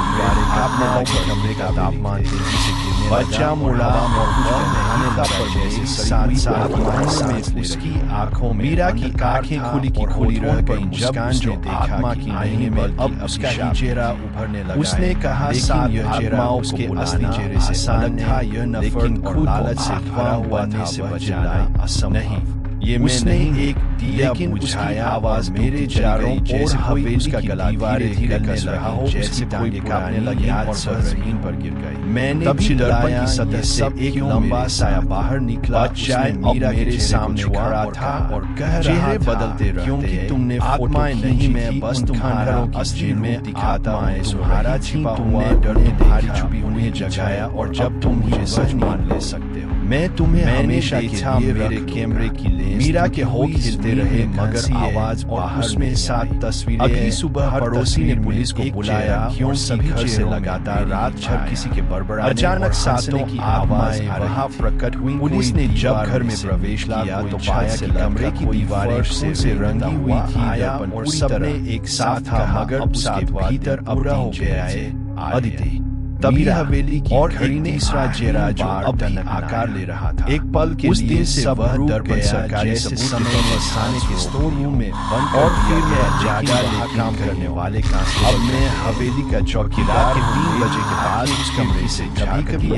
आपने कमरे का तापमान तेजी से बच्चा मुड़ा और नहाने लगा जैसे साथ साथ उसकी आंखों मीरा की आंखें खुली रह गईं जब उसने देखा कि आईने में अब उसका चेहरा उभरने लगा। उसने कहा साथ यह चेहरा उसके असली चेहरे से अलग था। यह नफरत और लालच से भरा हुआ था। से बचाना असंभव नहीं। ये उसने एक दिया बुझाया आवाज मेरे चारों ओर हवेली का गला दीवारें हिलने रहा हो जैसे टांगे कांपने लगी और सर जमीन पर गिर गई। मैंने दर्पण की सतह से एक लंबा साया बाहर निकला। चाय मीरा मेरे सामने खड़ा था और कह रहा था बदलते क्योंकि तुमने आत्माएं नहीं, मैं बस तुम्हारा असली में दिखाता है। तुम्हारा छिपा हुआ डर तुम्हारी छुपी हुई जगाया और जब तुम मुझे सच मान ले सकते हो। मैं तुम्हें हमेशा देखा मेरे कैमरे की लेंस मीरा के होठ हिलते रहे मगर आवाज और उसमें सात तस्वीरें। अगली सुबह पड़ोसी ने पुलिस को बुलाया क्यों सभी घर से लगातार रात भर किसी के बड़बड़ाने अचानक सातों की आवाज वहां प्रकट हुई। पुलिस ने जब घर में प्रवेश किया तो पाया कि कमरे की दीवारें से रंगी हुई थी और सबने एक साथ था मगर उसके भीतर अबूरा हो गया है अदिति। तभी हवेली की और एक तीसरा चेहरा जो अब आकार ले रहा था। एक पल के लिए सब दर्पण सरकारी सबूत में थाने के स्टोर रूम में बंद और फिर मैं जागा काम करने वाले का अब मैं हवेली का चौकीदार के 3 बजे के बाद उस कमरे से कभी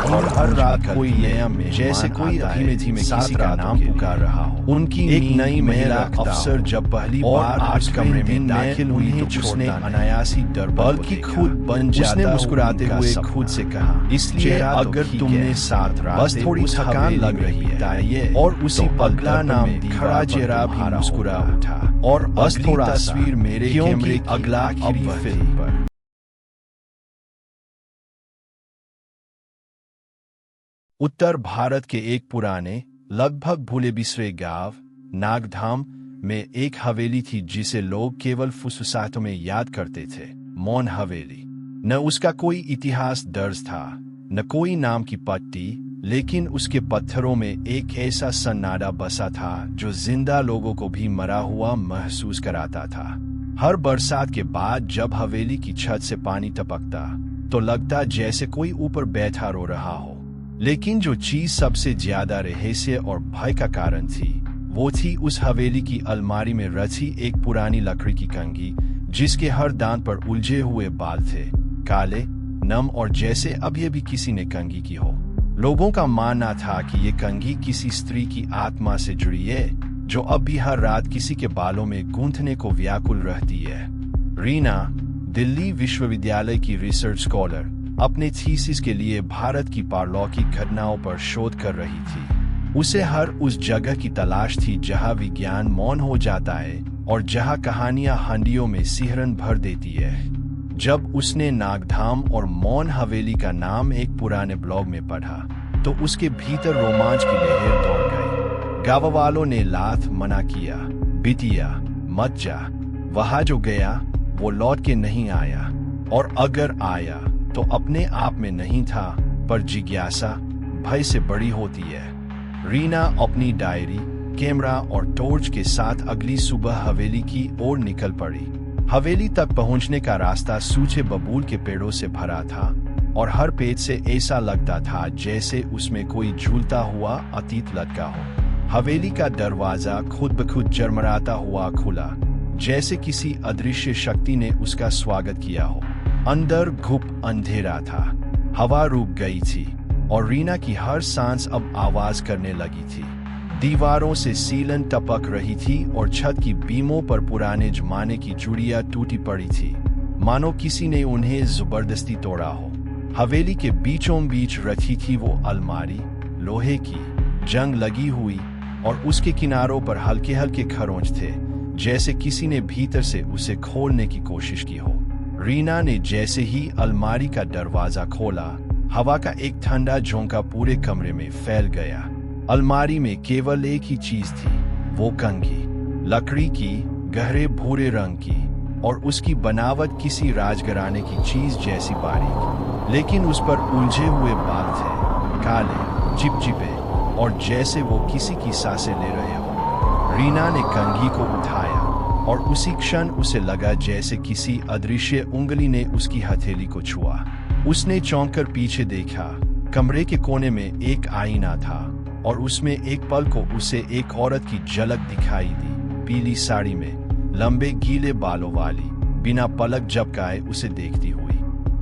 और हर रात कोई नया में जैसे कोई धीमे धीमे किसी का नाम पुकार रहा हो। उनकी एक नई महिला अफसर जब पहली बार आज कमरे में दाखिल हुई तो उसने अनायासी दरबार की खुद बन जाता मुस्कुराते हुए खुद से कहा इसलिए अगर तुमने साथ रात बस थोड़ी थकान लग रही है और उसी पगला नाम खड़ा चेहरा भी मुस्कुरा उठा और बस थोड़ा तस्वीर मेरे कैमरे की अगला फिल्म पर। उत्तर भारत के एक पुराने लगभग भूले बिसरे गांव नागधाम में एक हवेली थी जिसे लोग केवल फुसफुसाहटों में याद करते थे, मौन हवेली। न उसका कोई इतिहास दर्ज था, न कोई नाम की पट्टी, लेकिन उसके पत्थरों में एक ऐसा सन्नाटा बसा था जो जिंदा लोगों को भी मरा हुआ महसूस कराता था। हर बरसात के बाद जब हवेली की छत से पानी टपकता तो लगता जैसे कोई ऊपर बैठा रो रहा हो। लेकिन जो चीज सबसे ज्यादा रहस्य और भय का कारण थी वो थी उस हवेली की अलमारी में रची एक पुरानी लकड़ी की कंघी जिसके हर दांत पर उलझे हुए बाल थे, काले, नम और जैसे अभी किसी ने कंघी की हो। लोगों का मानना था कि ये कंघी किसी स्त्री की आत्मा से जुड़ी है जो अब भी हर रात किसी के बालों में गूंथने को व्याकुल रहती है। रीना, दिल्ली विश्वविद्यालय की रिसर्च स्कॉलर, अपने थीसिस के लिए भारत की पारलौकिक घटनाओं पर शोध कर रही थी। उसे हर उस जगह की तलाश थी जहां विज्ञान मौन हो जाता है और जहां कहानियां हंडियों में सिहरन भर देती है। जब उसने नागधाम और मौन हवेली का नाम एक पुराने ब्लॉग में पढ़ा तो उसके भीतर रोमांच की लहर दौड़ गई। गांव वालों ने लात मना किया, बिटिया मत जा, वहां जो गया वो लौट के नहीं आया, और अगर आया तो अपने आप में नहीं था पर जिज्ञासा भय से बड़ी होती है। रीना अपनी डायरी, कैमरा और टॉर्च के साथ अगली सुबह हवेली की ओर निकल पड़ी। हवेली तक पहुंचने का रास्ता सूखे बबूल के पेड़ों से भरा था और हर पेड़ से ऐसा लगता था जैसे उसमें कोई झूलता हुआ अतीत लटका हो। हवेली का दरवाजा खुद ब खुद जरमराता हुआ खुला, जैसे किसी अदृश्य शक्ति ने उसका स्वागत किया हो। अंदर घुप अंधेरा था, हवा रुक गई थी और रीना की हर सांस अब आवाज करने लगी थी। दीवारों से सीलन टपक रही थी और छत की बीमों पर पुराने जमाने की चूड़ियां टूटी पड़ी थी, मानो किसी ने उन्हें जबरदस्ती तोड़ा हो। हवेली के बीचों बीच रखी थी वो अलमारी, लोहे की, जंग लगी हुई, और उसके किनारों पर हल्के हल्के खरोंच थे, जैसे किसी ने भीतर से उसे खोलने की कोशिश की हो। रीना ने जैसे ही अलमारी का दरवाजा खोला, हवा का एक ठंडा झोंका पूरे कमरे में फैल गया। अलमारी में केवल एक ही चीज थी, वो कंघी, लकड़ी की, गहरे भूरे रंग की, और उसकी बनावट किसी राजघराने की चीज जैसी बारीक, लेकिन उस पर उलझे हुए बाल थे, काले, चिपचिपे, और जैसे वो किसी की सांसें ले रहे हो। रीना ने कंघी को उठाया और उसी क्षण उसे लगा जैसे किसी अदृश्य उंगली ने उसकी हथेली को छुआ। उसने चौंक कर पीछे देखा। कमरे के कोने में एक आईना था और उसमें एक पल को उसे एक औरत की झलक दिखाई दी, पीली साड़ी में, लंबे गीले बालों वाली, बिना पलक झपकाए उसे देखती हुई।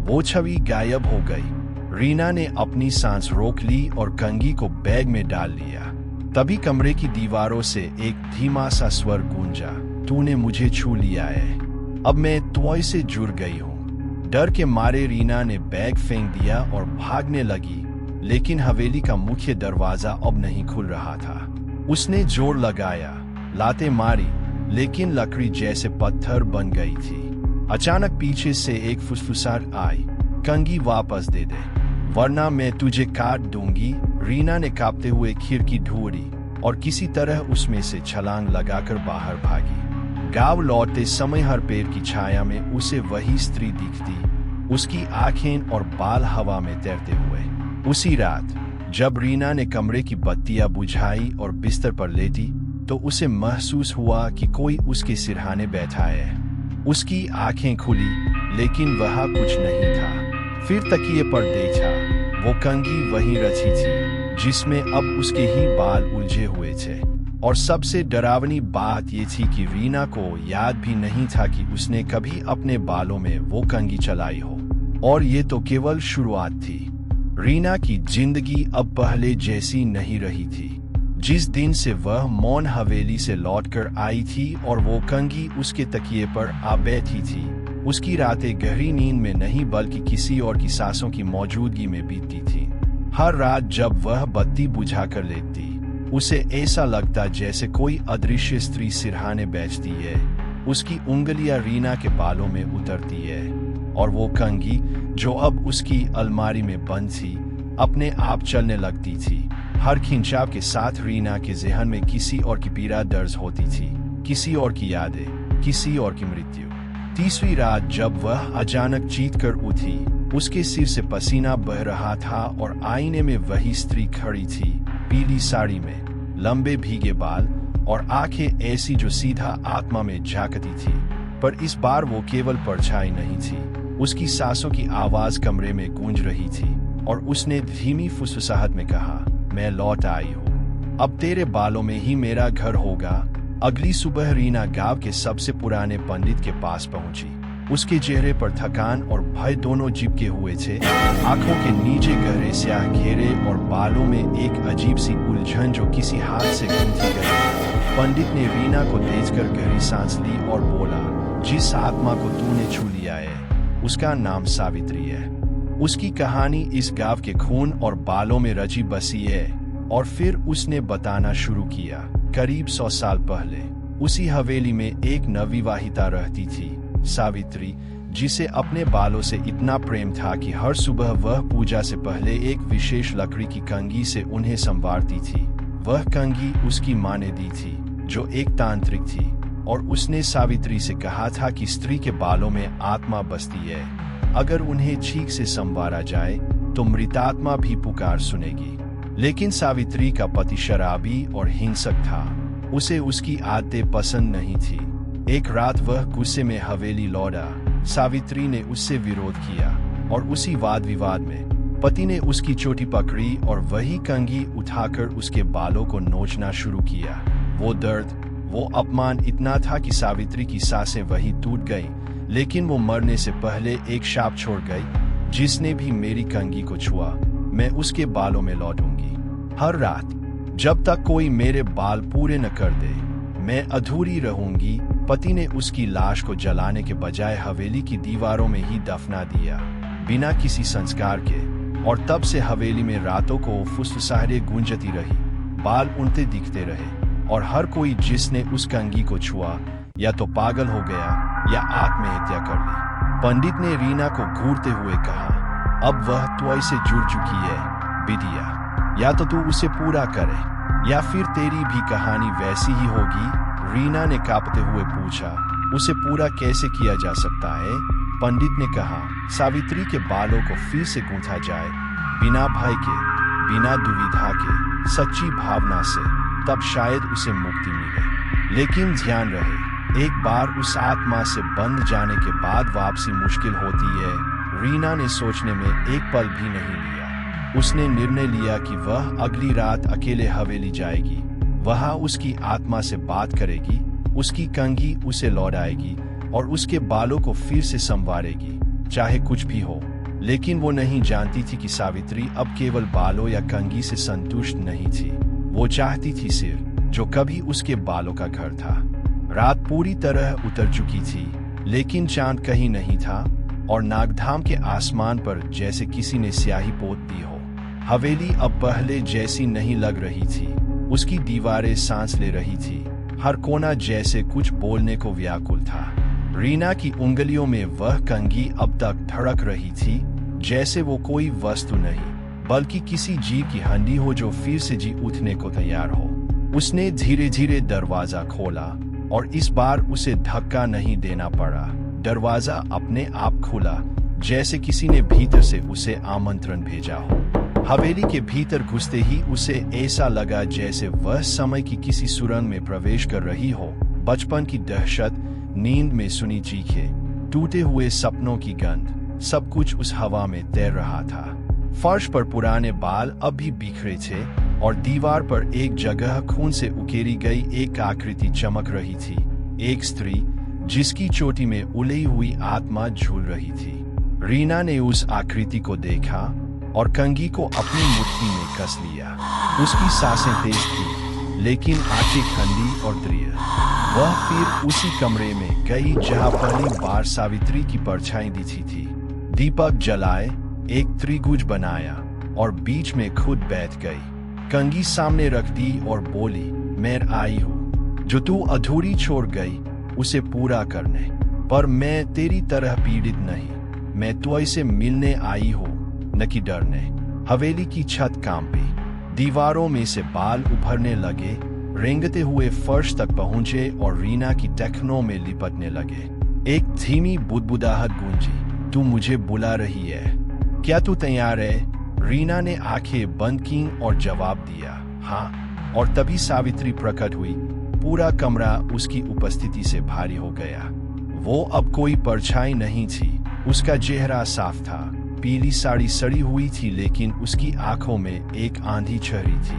वो छवि गायब हो गई। रीना ने अपनी सांस रोक ली और कंघी को बैग में डाल लिया। तभी कमरे की दीवारों से एक धीमा सा स्वर गूंजा, तूने मुझे छू लिया है, अब मैं तुझ से जुड़ गई हूँ। डर के मारे रीना ने बैग फेंक दिया और भागने लगी, लेकिन हवेली का मुख्य दरवाजा अब नहीं खुल रहा था। उसने जोर लगाया, लातें मारी, लेकिन लकड़ी जैसे पत्थर बन गई थी। अचानक पीछे से एक फुसफुसाहट आई, कंघी वापस दे दे, वरना मैं तुझे काट दूंगी। रीना ने कांपते हुए खिड़की ढूंढी और किसी तरह उसमें से छलांग लगाकर बाहर भागी। गांव लौटते समय हर पेड़ की छाया में उसे वही स्त्री दिखती, उसकी आंखें और बाल हवा में तैरते हुए। उसी रात जब रीना ने कमरे की बत्तियां बुझाई और बिस्तर पर लेटी, तो उसे महसूस हुआ कि कोई उसके सिरहाने बैठा है। उसकी आंखें खुली, लेकिन वह कुछ नहीं था। फिर तकिए पर देखा, वो कंघी वहीं रखी थी, जिसमें अब उसके ही बाल उलझे हुए थे। और सबसे डरावनी बात ये थी कि रीना को याद भी नहीं था कि उसने कभी अपने बालों में वो कंघी चलाई हो। और ये तो केवल शुरुआत थी। रीना की जिंदगी अब पहले जैसी नहीं रही थी। जिस दिन से वह मौन हवेली से लौटकर आई थी और वो कंघी उसके तकिए पर आ बैठी थी, उसकी रातें गहरी नींद में नहीं बल्कि किसी और की सांसों की मौजूदगी में बीतती थी। हर रात जब वह बत्ती बुझा कर लेती, उसे ऐसा लगता जैसे कोई अदृश्य स्त्री सिरहाने बैठती है। उसकी उंगलियां रीना के बालों में उतरती है और वो कंघी, जो अब उसकी अलमारी में बंद थी, अपने आप चलने लगती थी। हर खिंचाव के साथ रीना के ज़हन में किसी और की पीड़ा दर्ज होती थी, किसी और की यादें, किसी और की मृत्यु। तीसरी रात जब वह अचानक चीख कर उठी, उसके सिर से पसीना बह रहा था और आईने में वही स्त्री खड़ी थी, पीली साड़ी में, लंबे भीगे बाल और आंखें ऐसी जो सीधा आत्मा में झांकती थी। पर इस बार वो केवल परछाई नहीं थी, उसकी सांसों की आवाज कमरे में गूंज रही थी और उसने धीमी फुसफुसाहट में कहा, मैं लौट आई हूँ, अब तेरे बालों में ही मेरा घर होगा। अगली सुबह रीना गांव के सबसे पुराने पंडित के पास पहुंची। उसके चेहरे पर थकान और भय दोनों चिपके हुए थे। आंखों के नीचे गहरे स्याह घेरे और बालों में एक अजीब सी उलझन जो किसी हाथ से गूंथी गई। पंडित ने रीना को देखकर गहरी सांस ली और बोला, जिस आत्मा को तूने छू लिया है, उसका नाम सावित्री है। उसकी कहानी इस गांव के खून और बालों में रची बसी है। और फिर उसने बताना शुरू किया, करीब 100 साल पहले उसी हवेली में एक नवविवाहिता रहती थी, सावित्री, जिसे अपने बालों से इतना प्रेम था कि हर सुबह वह पूजा से पहले एक विशेष लकड़ी की कंघी से उन्हें संवारती थी। वह कंघी उसकी माँ ने दी थी, जो एक तांत्रिक थी, और उसने सावित्री से कहा था कि स्त्री के बालों में आत्मा बसती है। अगर उन्हें ठीक से संवारा जाए तो मृतात्मा भी पुकार सुनेगी। लेकिन सावित्री का पति शराबी और हिंसक था। उसे उसकी आदतें पसंद नहीं थी। एक रात वह गुस्से में हवेली लौटा। सावित्री ने उससे विरोध किया और उसी वाद विवाद में पति ने उसकी चोटी पकड़ी और वही कंघी उठाकर उसके बालों को नोचना शुरू किया। वो दर्द, वो अपमान इतना था कि सावित्री की सांसें वहीं टूट गईं, लेकिन वो मरने से पहले एक शाप छोड़ गई, जिसने भी मेरी कंघी को छुआ, मैं उसके बालों में लौटूंगी। हर रात जब तक कोई मेरे बाल पूरे न कर दे, मैं अधूरी रहूंगी। पति ने उसकी लाश को जलाने के बजाय हवेली की दीवारों में ही दफना दिया, बिना किसी संस्कार के। और तब से हवेली में रातों को फुसफुसाहटें गूंजती रही, बाल उड़ते दिखते रहे, और हर कोई जिसने उस कंघी को छुआ या तो पागल हो गया या आत्महत्या कर ली। पंडित ने रीना को घूरते हुए कहा, अब वह त्वई से जुड़ चुकी है बिटिया, या तो तू उसे पूरा करे या फिर तेरी भी कहानी वैसी ही होगी। रीना ने कांपते हुए पूछा, उसे पूरा कैसे किया जा सकता है? पंडित ने कहा, सावित्री के बालों को फिर से गूंथा जाए, बिना भय के, बिना दुविधा के, सच्ची भावना से, तब शायद उसे मुक्ति मिले। लेकिन ध्यान रहे, एक बार उस आत्मा से बंध जाने के बाद वापसी मुश्किल होती है। रीना ने सोचने में एक पल भी नहीं लिया। उसने निर्णय लिया कि वह अगली रात अकेले हवेली जाएगी, वहां उसकी आत्मा से बात करेगी, उसकी कंघी उसे लौटाएगी और उसके बालों को फिर से संवारेगी, चाहे कुछ भी हो। लेकिन वो नहीं जानती थी कि सावित्री अब केवल बालों या कंघी से संतुष्ट नहीं थी। वो चाहती थी सिर, जो कभी उसके बालों का घर था। रात पूरी तरह उतर चुकी थी, लेकिन चांद कहीं नहीं था, और नागधाम के आसमान पर जैसे किसी ने स्याही पोत दी हो। हवेली अब पहले जैसी नहीं लग रही थी। उसकी दीवारें सांस ले रही थी, हर कोना जैसे कुछ बोलने को व्याकुल था। रीना की उंगलियों में वह कंघी अब तक धड़क रही थी, जैसे वो कोई वस्तु नहीं, बल्कि किसी जीव की हड्डी हो जो फिर से जी उठने को तैयार हो। उसने धीरे धीरे दरवाजा खोला, और इस बार उसे धक्का नहीं देना पड़ा। दरवाजा अपने आप खुला, जैसे किसी ने भीतर से उसे आमंत्रण भेजा हो। हवेली के भीतर घुसते ही उसे ऐसा लगा जैसे वह समय की किसी सुरंग में प्रवेश कर रही हो। बचपन की दहशत, नींद में सुनी चीखें, टूटे हुए सपनों की गंध, सब कुछ उस हवा में तैर रहा था। फर्श पर पुराने बाल अब भी बिखरे थे, और दीवार पर एक जगह खून से उकेरी गई एक आकृति चमक रही थी। एक स्त्री जिसकी चोटी में उलझी हुई आत्मा झूल रही थी। रीना ने उस आकृति को देखा और कंघी को अपनी मुट्ठी में कस लिया। उसकी सांसें तेज थी, लेकिन आंखें ठंडी और दृढ़। वह फिर उसी कमरे में गई जहां पहली बार सावित्री की परछाई दिखी थी। दीपक जलाए, एक त्रिभुज बनाया और बीच में खुद बैठ गई। कंघी सामने रख दी और बोली, मैं आई हूँ, जो तू अधूरी छोड़ गई उसे पूरा करने। पर मैं तेरी तरह पीड़ित नहीं, मैं तुझ से मिलने आई हूँ, न कि डरने। हवेली की छत कांपी, दीवारों में से बाल उभरने लगे, रेंगते हुए फर्श तक पहुंचे और रीना की टखनों में लिपटने लगे। एक धीमी बुदबुदाहट गूंजी, तू मुझे बुला रही है, क्या तू तैयार है? रीना ने आंखें बंद की और जवाब दिया, हाँ। और तभी सावित्री प्रकट हुई। पूरा कमरा उसकी उपस्थिति से भारी हो गया। वो अब कोई परछाई नहीं थी, उसका चेहरा साफ था। पीली साड़ी सड़ी हुई थी, लेकिन उसकी आंखों में एक आंधी छह रही थी।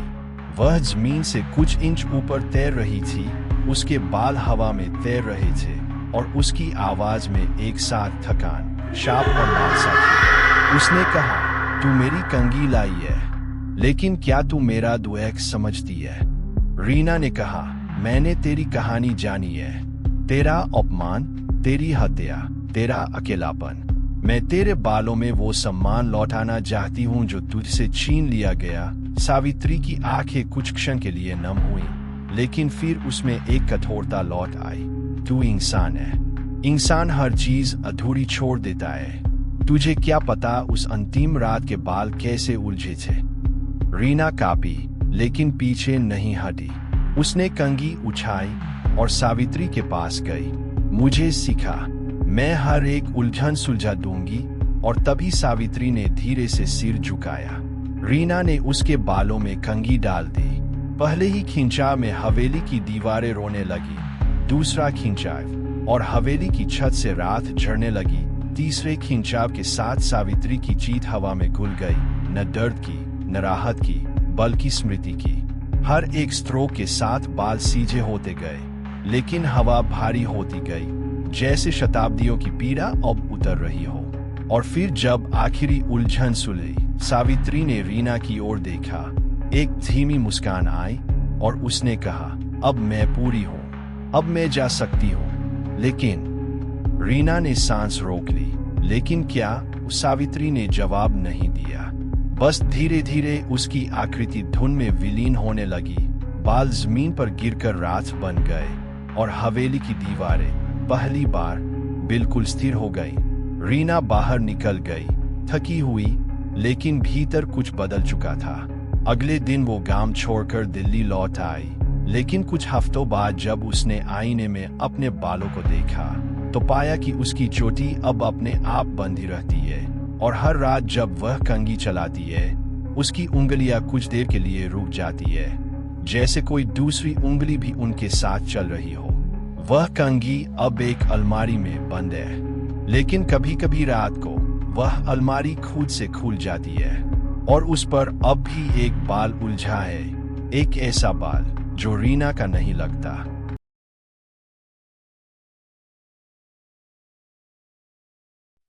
वह जमीन से कुछ इंच ऊपर तैर रही थी, उसके बाल हवा में तैर रहे थे, और उसकी आवाज में एक साथ थकान, शाप और लालसा थी। उसने कहा, तू मेरी कंघी लाई है, लेकिन क्या तू मेरा दुख समझती है? रीना ने कहा, मैंने तेरी कहानी जानी है, तेरा अपमान, तेरी हत्या, तेरा अकेलापन। मैं तेरे बालों में वो सम्मान लौटाना चाहती हूँ जो तुझसे छीन लिया गया। सावित्री की आंखें कुछ क्षण के लिए नम हुई, लेकिन फिर उसमें एक कठोरता लौट आई। तू इंसान है, इंसान हर चीज अधूरी छोड़ देता है। तुझे क्या पता उस अंतिम रात के बाल कैसे उलझे थे? रीना कांपी, लेकिन पीछे नहीं हटी। उसने कंघी उठाई और सावित्री के पास गई। मुझे सिखा, मैं हर एक उलझन सुलझा दूंगी। और तभी सावित्री ने धीरे से सिर झुकाया। रीना ने उसके बालों में कंघी डाल दी। पहले ही खिंचाव में हवेली की दीवारें रोने लगी, दूसरा खिंचाव और हवेली की छत से रात झरने लगी। तीसरे खिंचाव के साथ सावित्री की चीत हवा में घुल गई, न दर्द की, न राहत की, बल्कि स्मृति की। हर एक स्ट्रोक के साथ बाल सीधे होते गए, लेकिन हवा भारी होती गई, जैसे शताब्दियों की पीड़ा अब उतर रही हो। और फिर जब आखिरी उलझन सुलझी, सावित्री ने रीना की ओर देखा। एक धीमी मुस्कान आई और उसने कहा, अब मैं पूरी हूं, अब मैं जा सकती हूं। लेकिन रीना ने सांस रोक ली। लेकिन क्या? सावित्री ने जवाब नहीं दिया, बस धीरे धीरे उसकी आकृति धुन में विलीन होने लगी। बाल जमीन पर गिरकर राख बन गए और हवेली की दीवारें पहली बार बिल्कुल स्थिर हो गई। रीना बाहर निकल गई, थकी हुई, लेकिन भीतर कुछ बदल चुका था। अगले दिन वो गांव छोड़कर दिल्ली लौट आई, लेकिन कुछ हफ्तों बाद जब उसने आईने में अपने बालों को देखा तो पाया कि उसकी चोटी अब अपने आप बंधी रहती है और हर रात जब वह कंघी चलाती है उसकी उंगलियां कुछ देर के लिए रुक जाती है, जैसे कोई दूसरी उंगली भी उनके साथ चल रही हो। वह कंघी अब एक अलमारी में बंद है, लेकिन कभी कभी रात को वह अलमारी खुद से खुल जाती है और उस पर अब भी एक बाल उलझा है, एक ऐसा बाल जो रीना का नहीं लगता।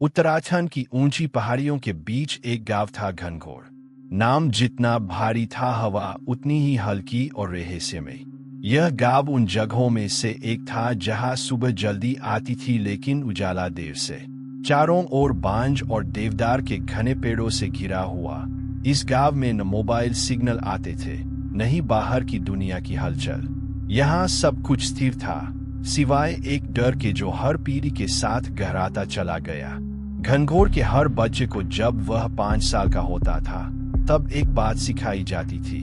उत्तराखंड की ऊंची पहाड़ियों के बीच एक गांव था, घनघोर। नाम जितना भारी था, हवा उतनी ही हल्की और रहस्यमय। यह गांव उन जगहों में से एक था जहां सुबह जल्दी आती थी लेकिन उजाला देर से। चारों ओर बांज और देवदार के घने पेड़ों से घिरा हुआ इस गांव में न मोबाइल सिग्नल आते थे, न ही बाहर की दुनिया की हलचल। यहाँ सब कुछ स्थिर था, सिवाय एक डर के जो हर पीढ़ी के साथ गहराता चला गया। घनघोर के हर बच्चे को जब वह 5 साल का होता था तब एक बात सिखाई जाती थी,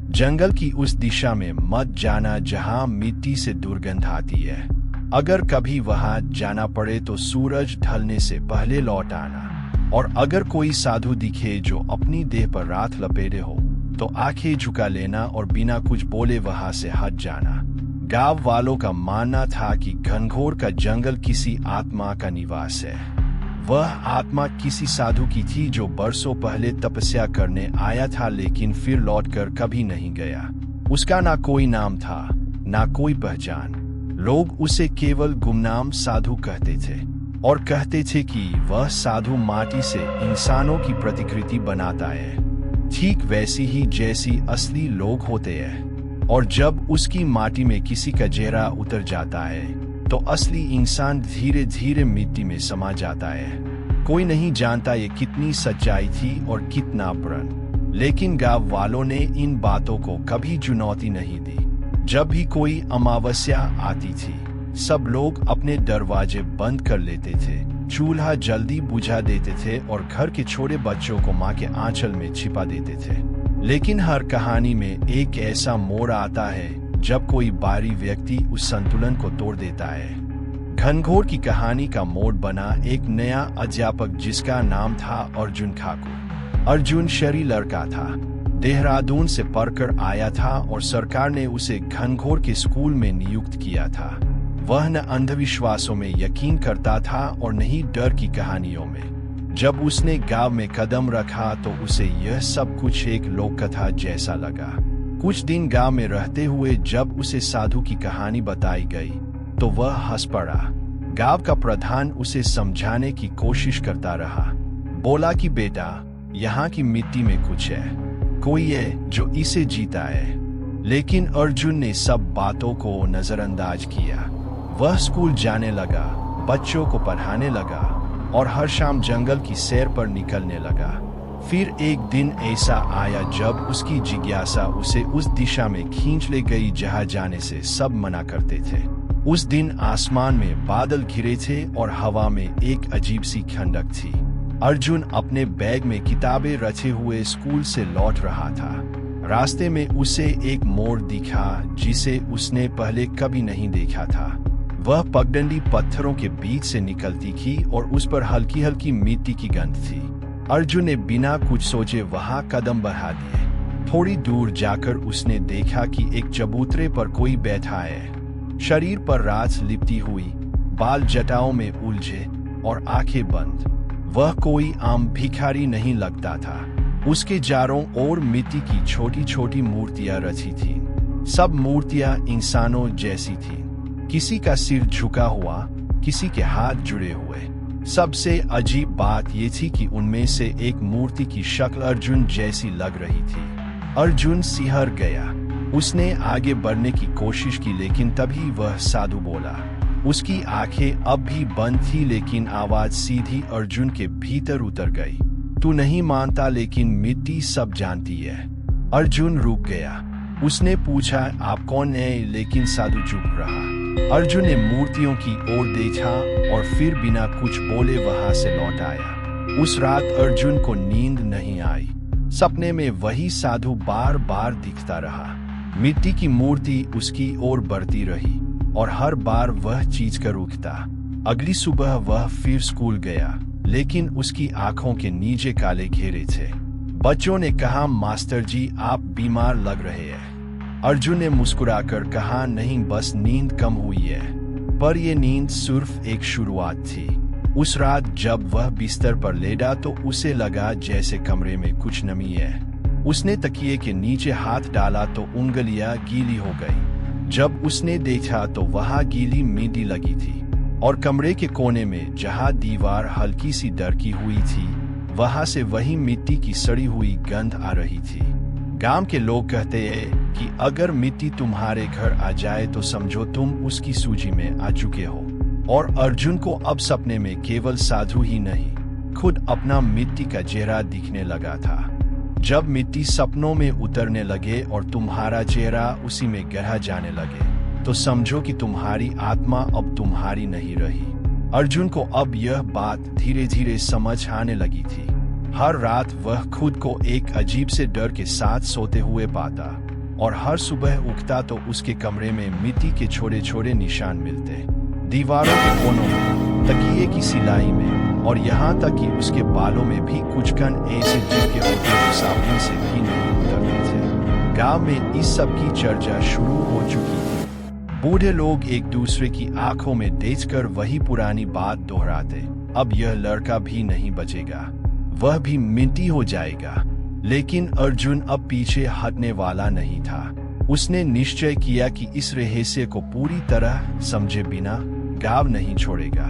जंगल की उस दिशा में मत जाना जहां मिट्टी से दुर्गंध आती है। अगर कभी वहां जाना पड़े तो सूरज ढलने से पहले लौट आना, और अगर कोई साधु दिखे जो अपनी देह पर राख लपेटे हो तो आंखें झुका लेना और बिना कुछ बोले वहां से हट जाना। गांव वालों का मानना था कि घनघोर का जंगल किसी आत्मा का निवास है। वह आत्मा किसी साधु की थी जो बरसों पहले तपस्या करने आया था लेकिन फिर लौटकर कभी नहीं गया। उसका ना कोई नाम था, ना कोई पहचान। लोग उसे केवल गुमनाम साधु कहते थे और कहते थे कि वह साधु माटी से इंसानों की प्रतिकृति बनाता है, ठीक वैसी ही जैसी असली लोग होते हैं। और जब उसकी माटी में किसी का चेहरा उतर जाता है तो असली इंसान धीरे धीरे मिट्टी में समा जाता है। कोई नहीं जानता ये कितनी सच्चाई थी और कितना प्रण, लेकिन गांव वालों ने इन बातों को कभी चुनौती नहीं दी। जब भी कोई अमावस्या आती थी सब लोग अपने दरवाजे बंद कर लेते थे, चूल्हा जल्दी बुझा देते थे और घर के छोटे बच्चों को मां के आंचल में छिपा देते थे। लेकिन हर कहानी में एक ऐसा मोड़ आता है जब कोई बाहरी व्यक्ति उस संतुलन को तोड़ देता है। घनघोर की कहानी का मोड़ बना एक नया अध्यापक जिसका नाम था अर्जुन ठाकुर। अर्जुन शहरी लड़का था, देहरादून से पढ़कर आया था और सरकार ने उसे घनघोर के स्कूल में नियुक्त किया था। वह न अंधविश्वासों में यकीन करता था और न ही डर की कहानियों में। जब उसने गांव में कदम रखा तो उसे यह सब कुछ एक लोककथा जैसा लगा। कुछ दिन गांव में रहते हुए जब उसे साधु की कहानी बताई गई तो वह हंस पड़ा। गांव का प्रधान उसे समझाने की कोशिश करता रहा, बोला कि बेटा यहाँ की मिट्टी में कुछ है, कोई है जो इसे जीता है। लेकिन अर्जुन ने सब बातों को नजरअंदाज किया। वह स्कूल जाने लगा, बच्चों को पढ़ाने लगा और हर शाम जंगल की सैर पर निकलने लगा। फिर एक दिन ऐसा आया जब उसकी जिज्ञासा उसे उस दिशा में खींच ले गई जहां जाने से सब मना करते थे। उस दिन आसमान में बादल घिरे थे और हवा में एक अजीब सी ठंडक थी। अर्जुन अपने बैग में किताबें रखे हुए स्कूल से लौट रहा था। रास्ते में उसे एक मोड़ दिखा जिसे उसने पहले कभी नहीं देखा था। वह पगडंडी पत्थरों के बीच से निकलती थी और उस पर हल्की हल्की मिट्टी की गंध थी। अर्जुन ने बिना कुछ सोचे वहां कदम बढ़ा दिए। थोड़ी दूर जाकर उसने देखा कि एक चबूतरे पर कोई बैठा है, शरीर पर राख लिपटी हुई, बाल जटाओं में उलझे और आंखें बंद। वह कोई आम भिखारी नहीं लगता था। उसके चारों ओर मिट्टी की छोटी छोटी मूर्तियां रची थीं। सब मूर्तियां इंसानों जैसी थीं। किसी का सिर झुका हुआ, किसी के हाथ जुड़े हुए। सबसे अजीब बात ये थी कि उनमें से एक मूर्ति की शक्ल अर्जुन जैसी लग रही थी। अर्जुन सिहर गया। उसने आगे बढ़ने की कोशिश की, लेकिन तभी वह साधु बोला। उसकी आंखें अब भी बंद थी, लेकिन आवाज सीधी अर्जुन के भीतर उतर गई। तू नहीं मानता, लेकिन मिट्टी सब जानती है। अर्जुन रुक गया। उसने पूछा, आप कौन है? लेकिन साधु चुप रहा। अर्जुन ने मूर्तियों की ओर देखा और फिर बिना कुछ बोले वहां से लौट आया। उस रात अर्जुन को नींद नहीं आई। सपने में वही साधु बार बार दिखता रहा। मिट्टी की मूर्ति उसकी ओर बढ़ती रही और हर बार वह चीज कर उठता। अगली सुबह वह फिर स्कूल गया, लेकिन उसकी आंखों के नीचे काले घेरे थे। बच्चों ने कहा, मास्टर जी आप बीमार लग रहे हैं। अर्जुन ने मुस्कुराकर कहा, नहीं, बस नींद कम हुई है। पर यह नींद सिर्फ एक शुरुआत थी। उस रात जब वह बिस्तर पर लेटा तो उसे लगा जैसे कमरे में कुछ नमी है। उसने तकिए के नीचे हाथ डाला तो उंगलियां गीली हो गई। जब उसने देखा तो वहां गीली मिट्टी लगी थी और कमरे के कोने में जहां दीवार हल्की सी दरकी हुई थी, वहां से वही मिट्टी की सड़ी हुई गंध आ रही थी। गांव के लोग कहते हैं कि अगर मिट्टी तुम्हारे घर आ जाए तो समझो तुम उसकी सूची में आ चुके हो। और अर्जुन को अब सपने में केवल साधु ही नहीं, खुद अपना मिट्टी का चेहरा दिखने लगा था। जब मिट्टी सपनों में उतरने लगे और तुम्हारा चेहरा उसी में गहरा जाने लगे, तो समझो कि तुम्हारी आत्मा अब तुम्हारी नहीं रही। अर्जुन को अब यह बात धीरे धीरे समझ आने लगी थी। हर रात वह खुद को एक अजीब से डर के साथ सोते हुए पाता और हर सुबह उठता तो उसके कमरे में मिट्टी के छोटे छोटे निशान मिलते, दीवारों के कोनों में, तकिए की सिलाई में और यहाँ तक कि उसके बालों में भी कुछ कण ऐसे जिनके ऊपर साबुन से भी नहीं उतरते थे। गांव में इस सब की चर्चा शुरू हो चुकी थी। बूढ़े लोग एक दूसरे की आंखों में देखकर वही पुरानी बात दोहराते, अब यह लड़का भी नहीं बचेगा, वह भी मिट्टी हो जाएगा। लेकिन अर्जुन अब पीछे हटने वाला नहीं था। उसने निश्चय किया कि इस रहस्य को पूरी तरह समझे बिना गांव नहीं छोड़ेगा।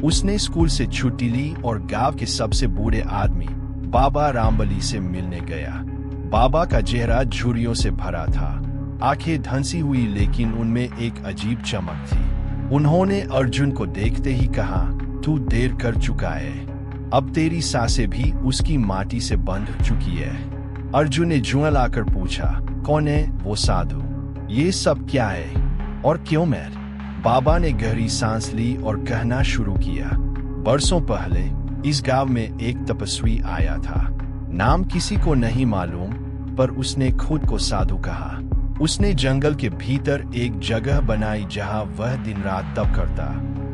उसने स्कूल से छुट्टी ली और गांव के सबसे बूढ़े आदमी बाबा रामबली से मिलने गया। बाबा का चेहरा झुर्रियों से भरा था, आंखें धंसी हुई, लेकिन उनमें एक अजीब चमक थी। उन्होंने अर्जुन को देखते ही कहा, तू देर कर चुका है, अब तेरी सांसें भी उसकी माटी से बंध चुकी है। अर्जुन ने जुआ लाकर पूछा, कौन है वो साधु? ये सब क्या है और क्यों मैं? बाबा ने गहरी सांस ली और कहना शुरू किया, बरसों पहले इस गांव में एक तपस्वी आया था। नाम किसी को नहीं मालूम, पर उसने खुद को साधु कहा। उसने जंगल के भीतर एक जगह बनाई जहां वह दिन रात तप करता,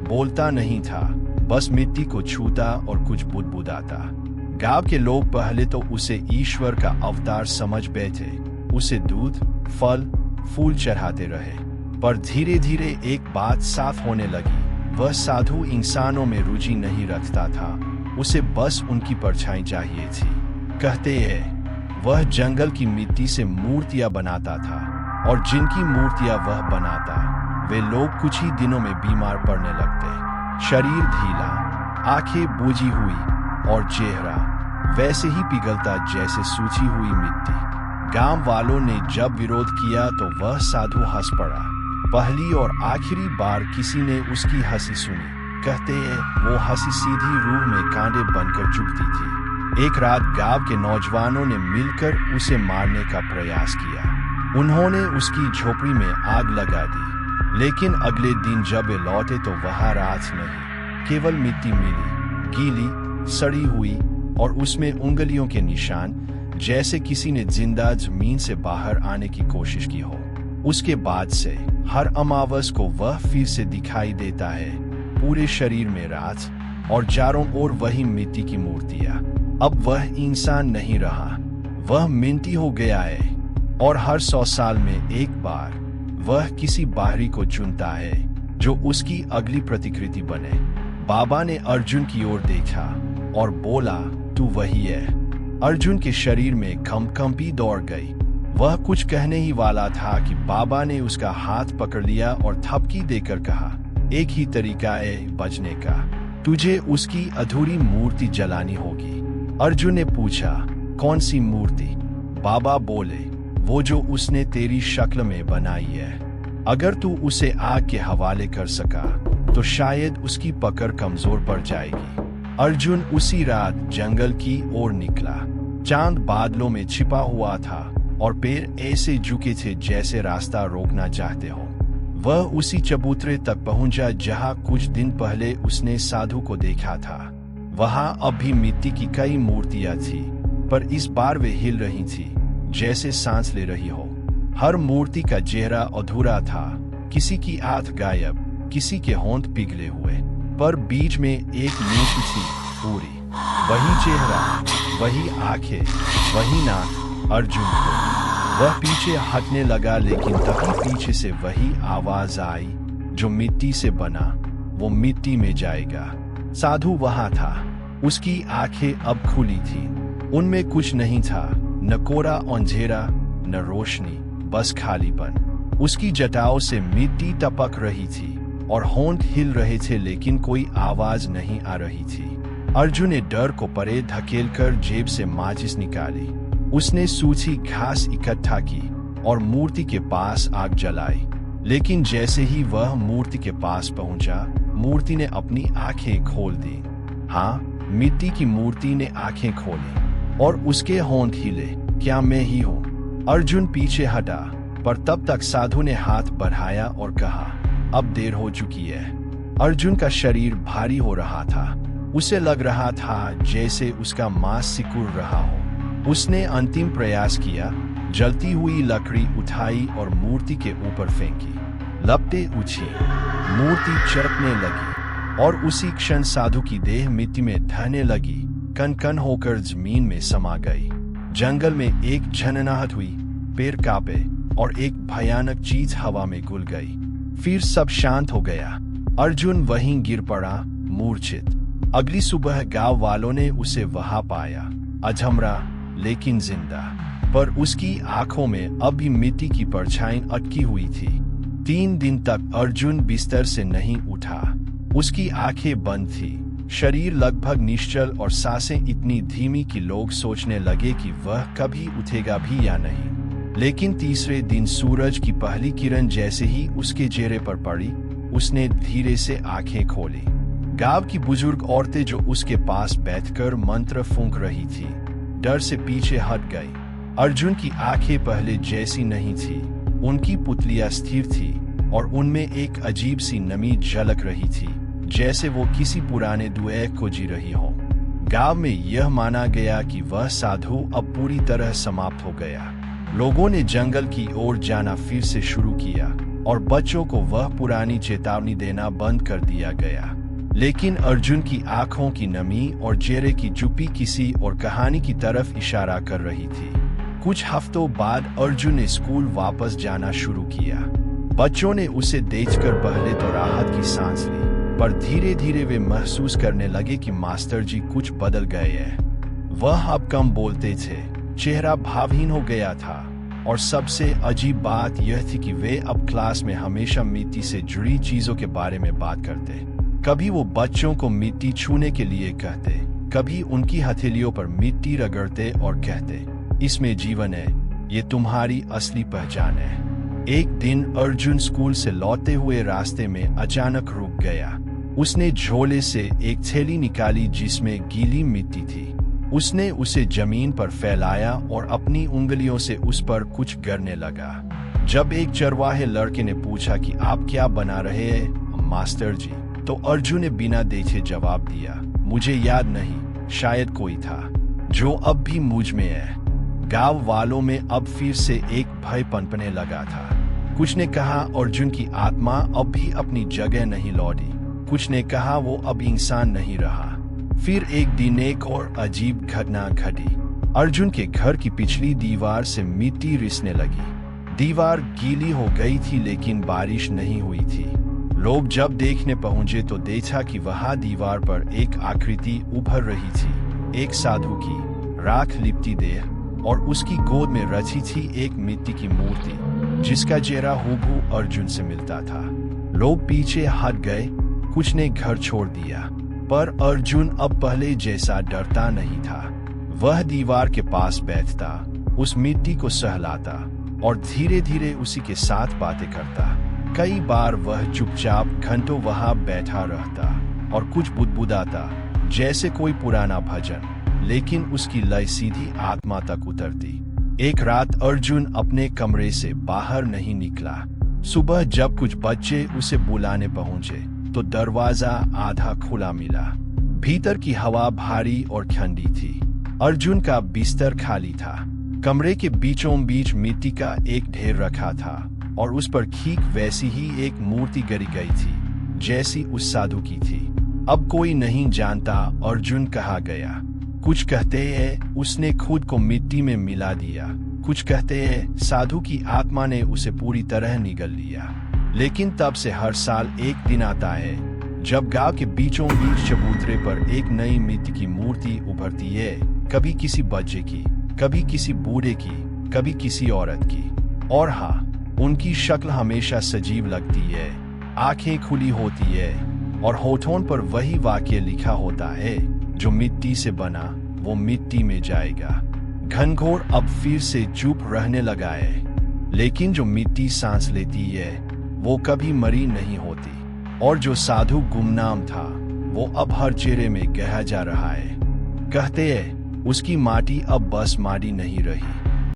बोलता नहीं था, बस मिट्टी को छूता और कुछ बुदबुदाता। गांव के लोग पहले तो उसे ईश्वर का अवतार समझ बैठे, उसे दूध, फल, फूल चढ़ाते रहे। पर धीरे धीरे एक बात साफ होने लगी, वह साधु इंसानों में रुचि नहीं रखता था, उसे बस उनकी परछाई चाहिए थी। कहते हैं वह जंगल की मिट्टी से मूर्तियां बनाता था और जिनकी मूर्तियां वह बनाता, वे लोग कुछ ही दिनों में बीमार पड़ने लगते। शरीर ढीला, आंखें बूझी हुई और चेहरा वैसे ही पिघलता जैसे सूखी हुई मिट्टी। गांव वालों ने जब विरोध किया तो वह साधु हंस पड़ा। पहली और आखिरी बार किसी ने उसकी हंसी सुनी। कहते हैं वो हंसी सीधी रूह में कांटे बनकर चुभती थी। एक रात गांव के नौजवानों ने मिलकर उसे मारने का प्रयास किया। उन्होंने उसकी झोपड़ी में आग लगा दी, लेकिन अगले दिन जब वे लौटे तो वहां राख नहीं, केवल मिट्टी मिली, गीली, सड़ी हुई और उसमें उंगलियों के निशान, जैसे किसी ने जिंदा जमीन से बाहर आने की कोशिश की हो। उसके बाद से हर अमावस को वह फिर से दिखाई देता है, पूरे शरीर में राख और चारों ओर वही मिट्टी की मूर्तियां। अब वह इंसान नहीं रहा, वह मिट्टी हो गया है और हर 100 साल में एक बार वह किसी बाहरी को चुनता है जो उसकी अगली प्रतिकृति बने। बाबा ने अर्जुन की ओर देखा और बोला, तू वही है। अर्जुन के शरीर में कंपी दौड़ गई। वह कुछ कहने ही वाला था कि बाबा ने उसका हाथ पकड़ लिया और थपकी देकर कहा, एक ही तरीका है बचने का, तुझे उसकी अधूरी मूर्ति जलानी होगी। अर्जुन ने पूछा, कौन सी मूर्ति? बाबा बोले, वो जो उसने तेरी शक्ल में बनाई है। अगर तू उसे आग के हवाले कर सका तो शायद उसकी पकड़ कमजोर पड़ जाएगी। अर्जुन उसी रात जंगल की ओर निकला। चांद बादलों में छिपा हुआ था और पैर ऐसे झुके थे जैसे रास्ता रोकना चाहते हो। वह उसी चबूतरे तक पहुंचा जहां कुछ दिन पहले उसने साधु को देखा था। वहां अब भी मिट्टी की कई मूर्तियां थी, पर इस बार वे हिल रही थी जैसे सांस ले रही हो। हर मूर्ति का चेहरा अधूरा था, किसी की आंख गायब, किसी के होंठ पिघले हुए, पर बीच में एक मूर्ति थी पूरी। वही चेहरा, वही आंखें, वही नाक, अर्जुन को। वह पीछे हटने लगा, लेकिन तभी पीछे से वही आवाज आई, जो मिट्टी से बना वो मिट्टी में जाएगा। साधु वहां था। उसकी आंखें अब खुली थी। उनमें कुछ नहीं था, न कोरा अंधेरा, न रोशनी, बस खालीपन। उसकी जटाओं से मिट्टी टपक रही थी और होंठ हिल रहे थे, लेकिन कोई आवाज नहीं आ रही थी। अर्जुन ने डर को परे धकेलकर जेब से माचिस निकाली। उसने सूखी घास इकट्ठा की और मूर्ति के पास आग जलाई। लेकिन जैसे ही वह मूर्ति के पास पहुंचा, मूर्ति ने अपनी आंखें खोल दी। हाँ, मिट्टी की मूर्ति ने आंखें खोली और उसके होंठ हिले। क्या मैं ही हूँ? अर्जुन पीछे हटा, पर तब तक साधु ने हाथ बढ़ाया और कहा, अब देर हो चुकी है। अर्जुन का शरीर भारी हो रहा था। उसे लग रहा था जैसे उसका मांस सिकुड़ रहा हो। उसने अंतिम प्रयास किया, जलती हुई लकड़ी उठाई और मूर्ति के ऊपर फेंकी। लपटें उछी, मूर्ति चरकने लगी और उसी क्षण साधु की देह मिट्टी में ढहने लगी, कन कन होकर जमीन में समा गई। जंगल में एक झननाहट हुई, पेड़ कांपे और एक भयानक चीज हवा में घुल गई। फिर सब शांत हो गया। अर्जुन वहीं गिर पड़ा, मूर्छित। अगली सुबह गांव वालों ने उसे वहां पाया, अधमरा लेकिन जिंदा, पर उसकी आंखों में अब भी मिट्टी की परछाई अटकी हुई थी। 3 दिन तक अर्जुन बिस्तर से नहीं उठा। उसकी आंखें बंद थी, शरीर लगभग निश्चल और सांसें इतनी धीमी कि लोग सोचने लगे कि वह कभी उठेगा भी या नहीं। लेकिन तीसरे दिन सूरज की पहली किरण जैसे ही उसके चेहरे पर पड़ी, उसने धीरे से आंखें खोली। गांव की बुजुर्ग औरतें जो उसके पास बैठकर मंत्र फूंक रही थी, डर से पीछे हट गई। अर्जुन की आंखें पहले जैसी नहीं थी। उनकी पुतलियां स्थिर थी और उनमें एक अजीब सी नमी झलक रही थी, जैसे वो किसी पुराने दुए को जी रही हो। गांव में यह माना गया कि वह साधु अब पूरी तरह समाप्त हो गया। लोगों ने जंगल की ओर जाना फिर से शुरू किया और बच्चों को वह पुरानी चेतावनी देना बंद कर दिया गया। लेकिन अर्जुन की आंखों की नमी और चेहरे की चुप्पी किसी और कहानी की तरफ इशारा कर रही थी। कुछ हफ्तों बाद अर्जुन ने स्कूल वापस जाना शुरू किया। बच्चों ने उसे देखकर पहले तो राहत की सांस ली, पर धीरे धीरे वे महसूस करने लगे कि मास्टर जी कुछ बदल गए हैं। वह अब कम बोलते थे, चेहरा भावहीन हो गया था और सबसे अजीब बात यह थी कि वे अब क्लास में हमेशा मिट्टी से जुड़ी चीजों के बारे में बात करते। कभी वो बच्चों को मिट्टी छूने के लिए कहते, कभी उनकी हथेलियों पर मिट्टी रगड़ते और कहते, इसमें जीवन है, ये तुम्हारी असली पहचान है। एक दिन अर्जुन स्कूल से लौटते हुए रास्ते में अचानक रुक गया। उसने झोले से एक थैली निकाली जिसमें गीली मिट्टी थी। उसने उसे जमीन पर फैलाया और अपनी उंगलियों से उस पर कुछ करने लगा। जब एक चरवाहे लड़के ने पूछा कि आप क्या बना रहे हैं मास्टर जी, तो अर्जुन ने बिना देखे जवाब दिया, मुझे याद नहीं, शायद कोई था जो अब भी मुझ में है। गांव वालों में अब फिर से एक भय पनपने लगा था। कुछ ने कहा अर्जुन की आत्मा अब भी अपनी जगह नहीं लौटी, कुछ ने कहा वो अब इंसान नहीं रहा। फिर एक दिन एक और अजीब घटना घटी। अर्जुन के घर की पिछली दीवार से मिट्टी रिसने लगी। दीवार गीली हो गई थी लेकिन बारिश नहीं हुई थी। लोग जब देखने पहुंचे तो देखा कि वहां दीवार पर एक आकृति उभर रही थी, एक साधु की राख लिपटी देह, और उसकी गोद में रची थी एक मिट्टी की मूर्ति जिसका चेहरा हूबहू अर्जुन से मिलता था। लोग पीछे हट गए, कुछ ने घर छोड़ दिया, पर अर्जुन अब पहले जैसा डरता नहीं था। वह दीवार के पास बैठता, उस मिट्टी को सहलाता और धीरे धीरे उसी के साथ बातें करता। कई बार वह चुपचाप घंटों वहां बैठा रहता और कुछ बुदबुदाता, जैसे कोई पुराना भजन, लेकिन उसकी लय सीधी आत्मा तक उतरती। एक रात अर्जुन अपने कमरे से बाहर नहीं निकला। सुबह जब कुछ बच्चे उसे बुलाने पहुंचे तो दरवाजा आधा खुला मिला। भीतर की हवा भारी और ठंडी थी। अर्जुन का बिस्तर खाली था। कमरे के बीचों बीच मिट्टी का एक ढेर रखा था और उस पर ठीक वैसी ही एक मूर्ति गड़ी गई थी जैसी उस साधु की थी। अब कोई नहीं जानता अर्जुन कहाँ गया। कुछ कहते हैं उसने खुद को मिट्टी में मिला दिया, कुछ कहते हैं साधु की आत्मा ने उसे पूरी तरह निगल लिया। लेकिन तब से हर साल एक दिन आता है जब गांव के बीचों बीच चबूतरे पर एक नई मिट्टी की मूर्ति उभरती है, कभी किसी बच्चे की, कभी किसी बूढ़े की, कभी किसी औरत की। और हाँ, उनकी शक्ल हमेशा सजीव लगती है, आंखें खुली होती है और होठों पर वही वाक्य लिखा होता है, जो मिट्टी से बना वो मिट्टी में जाएगा। घनघोर अब फिर से चुप रहने लगा है, लेकिन जो मिट्टी सांस लेती है वो कभी मरी नहीं होती। और जो साधु गुमनाम था वो अब हर चेहरे में गहा जा रहा है। कहते हैं उसकी माटी अब बस माटी नहीं रही,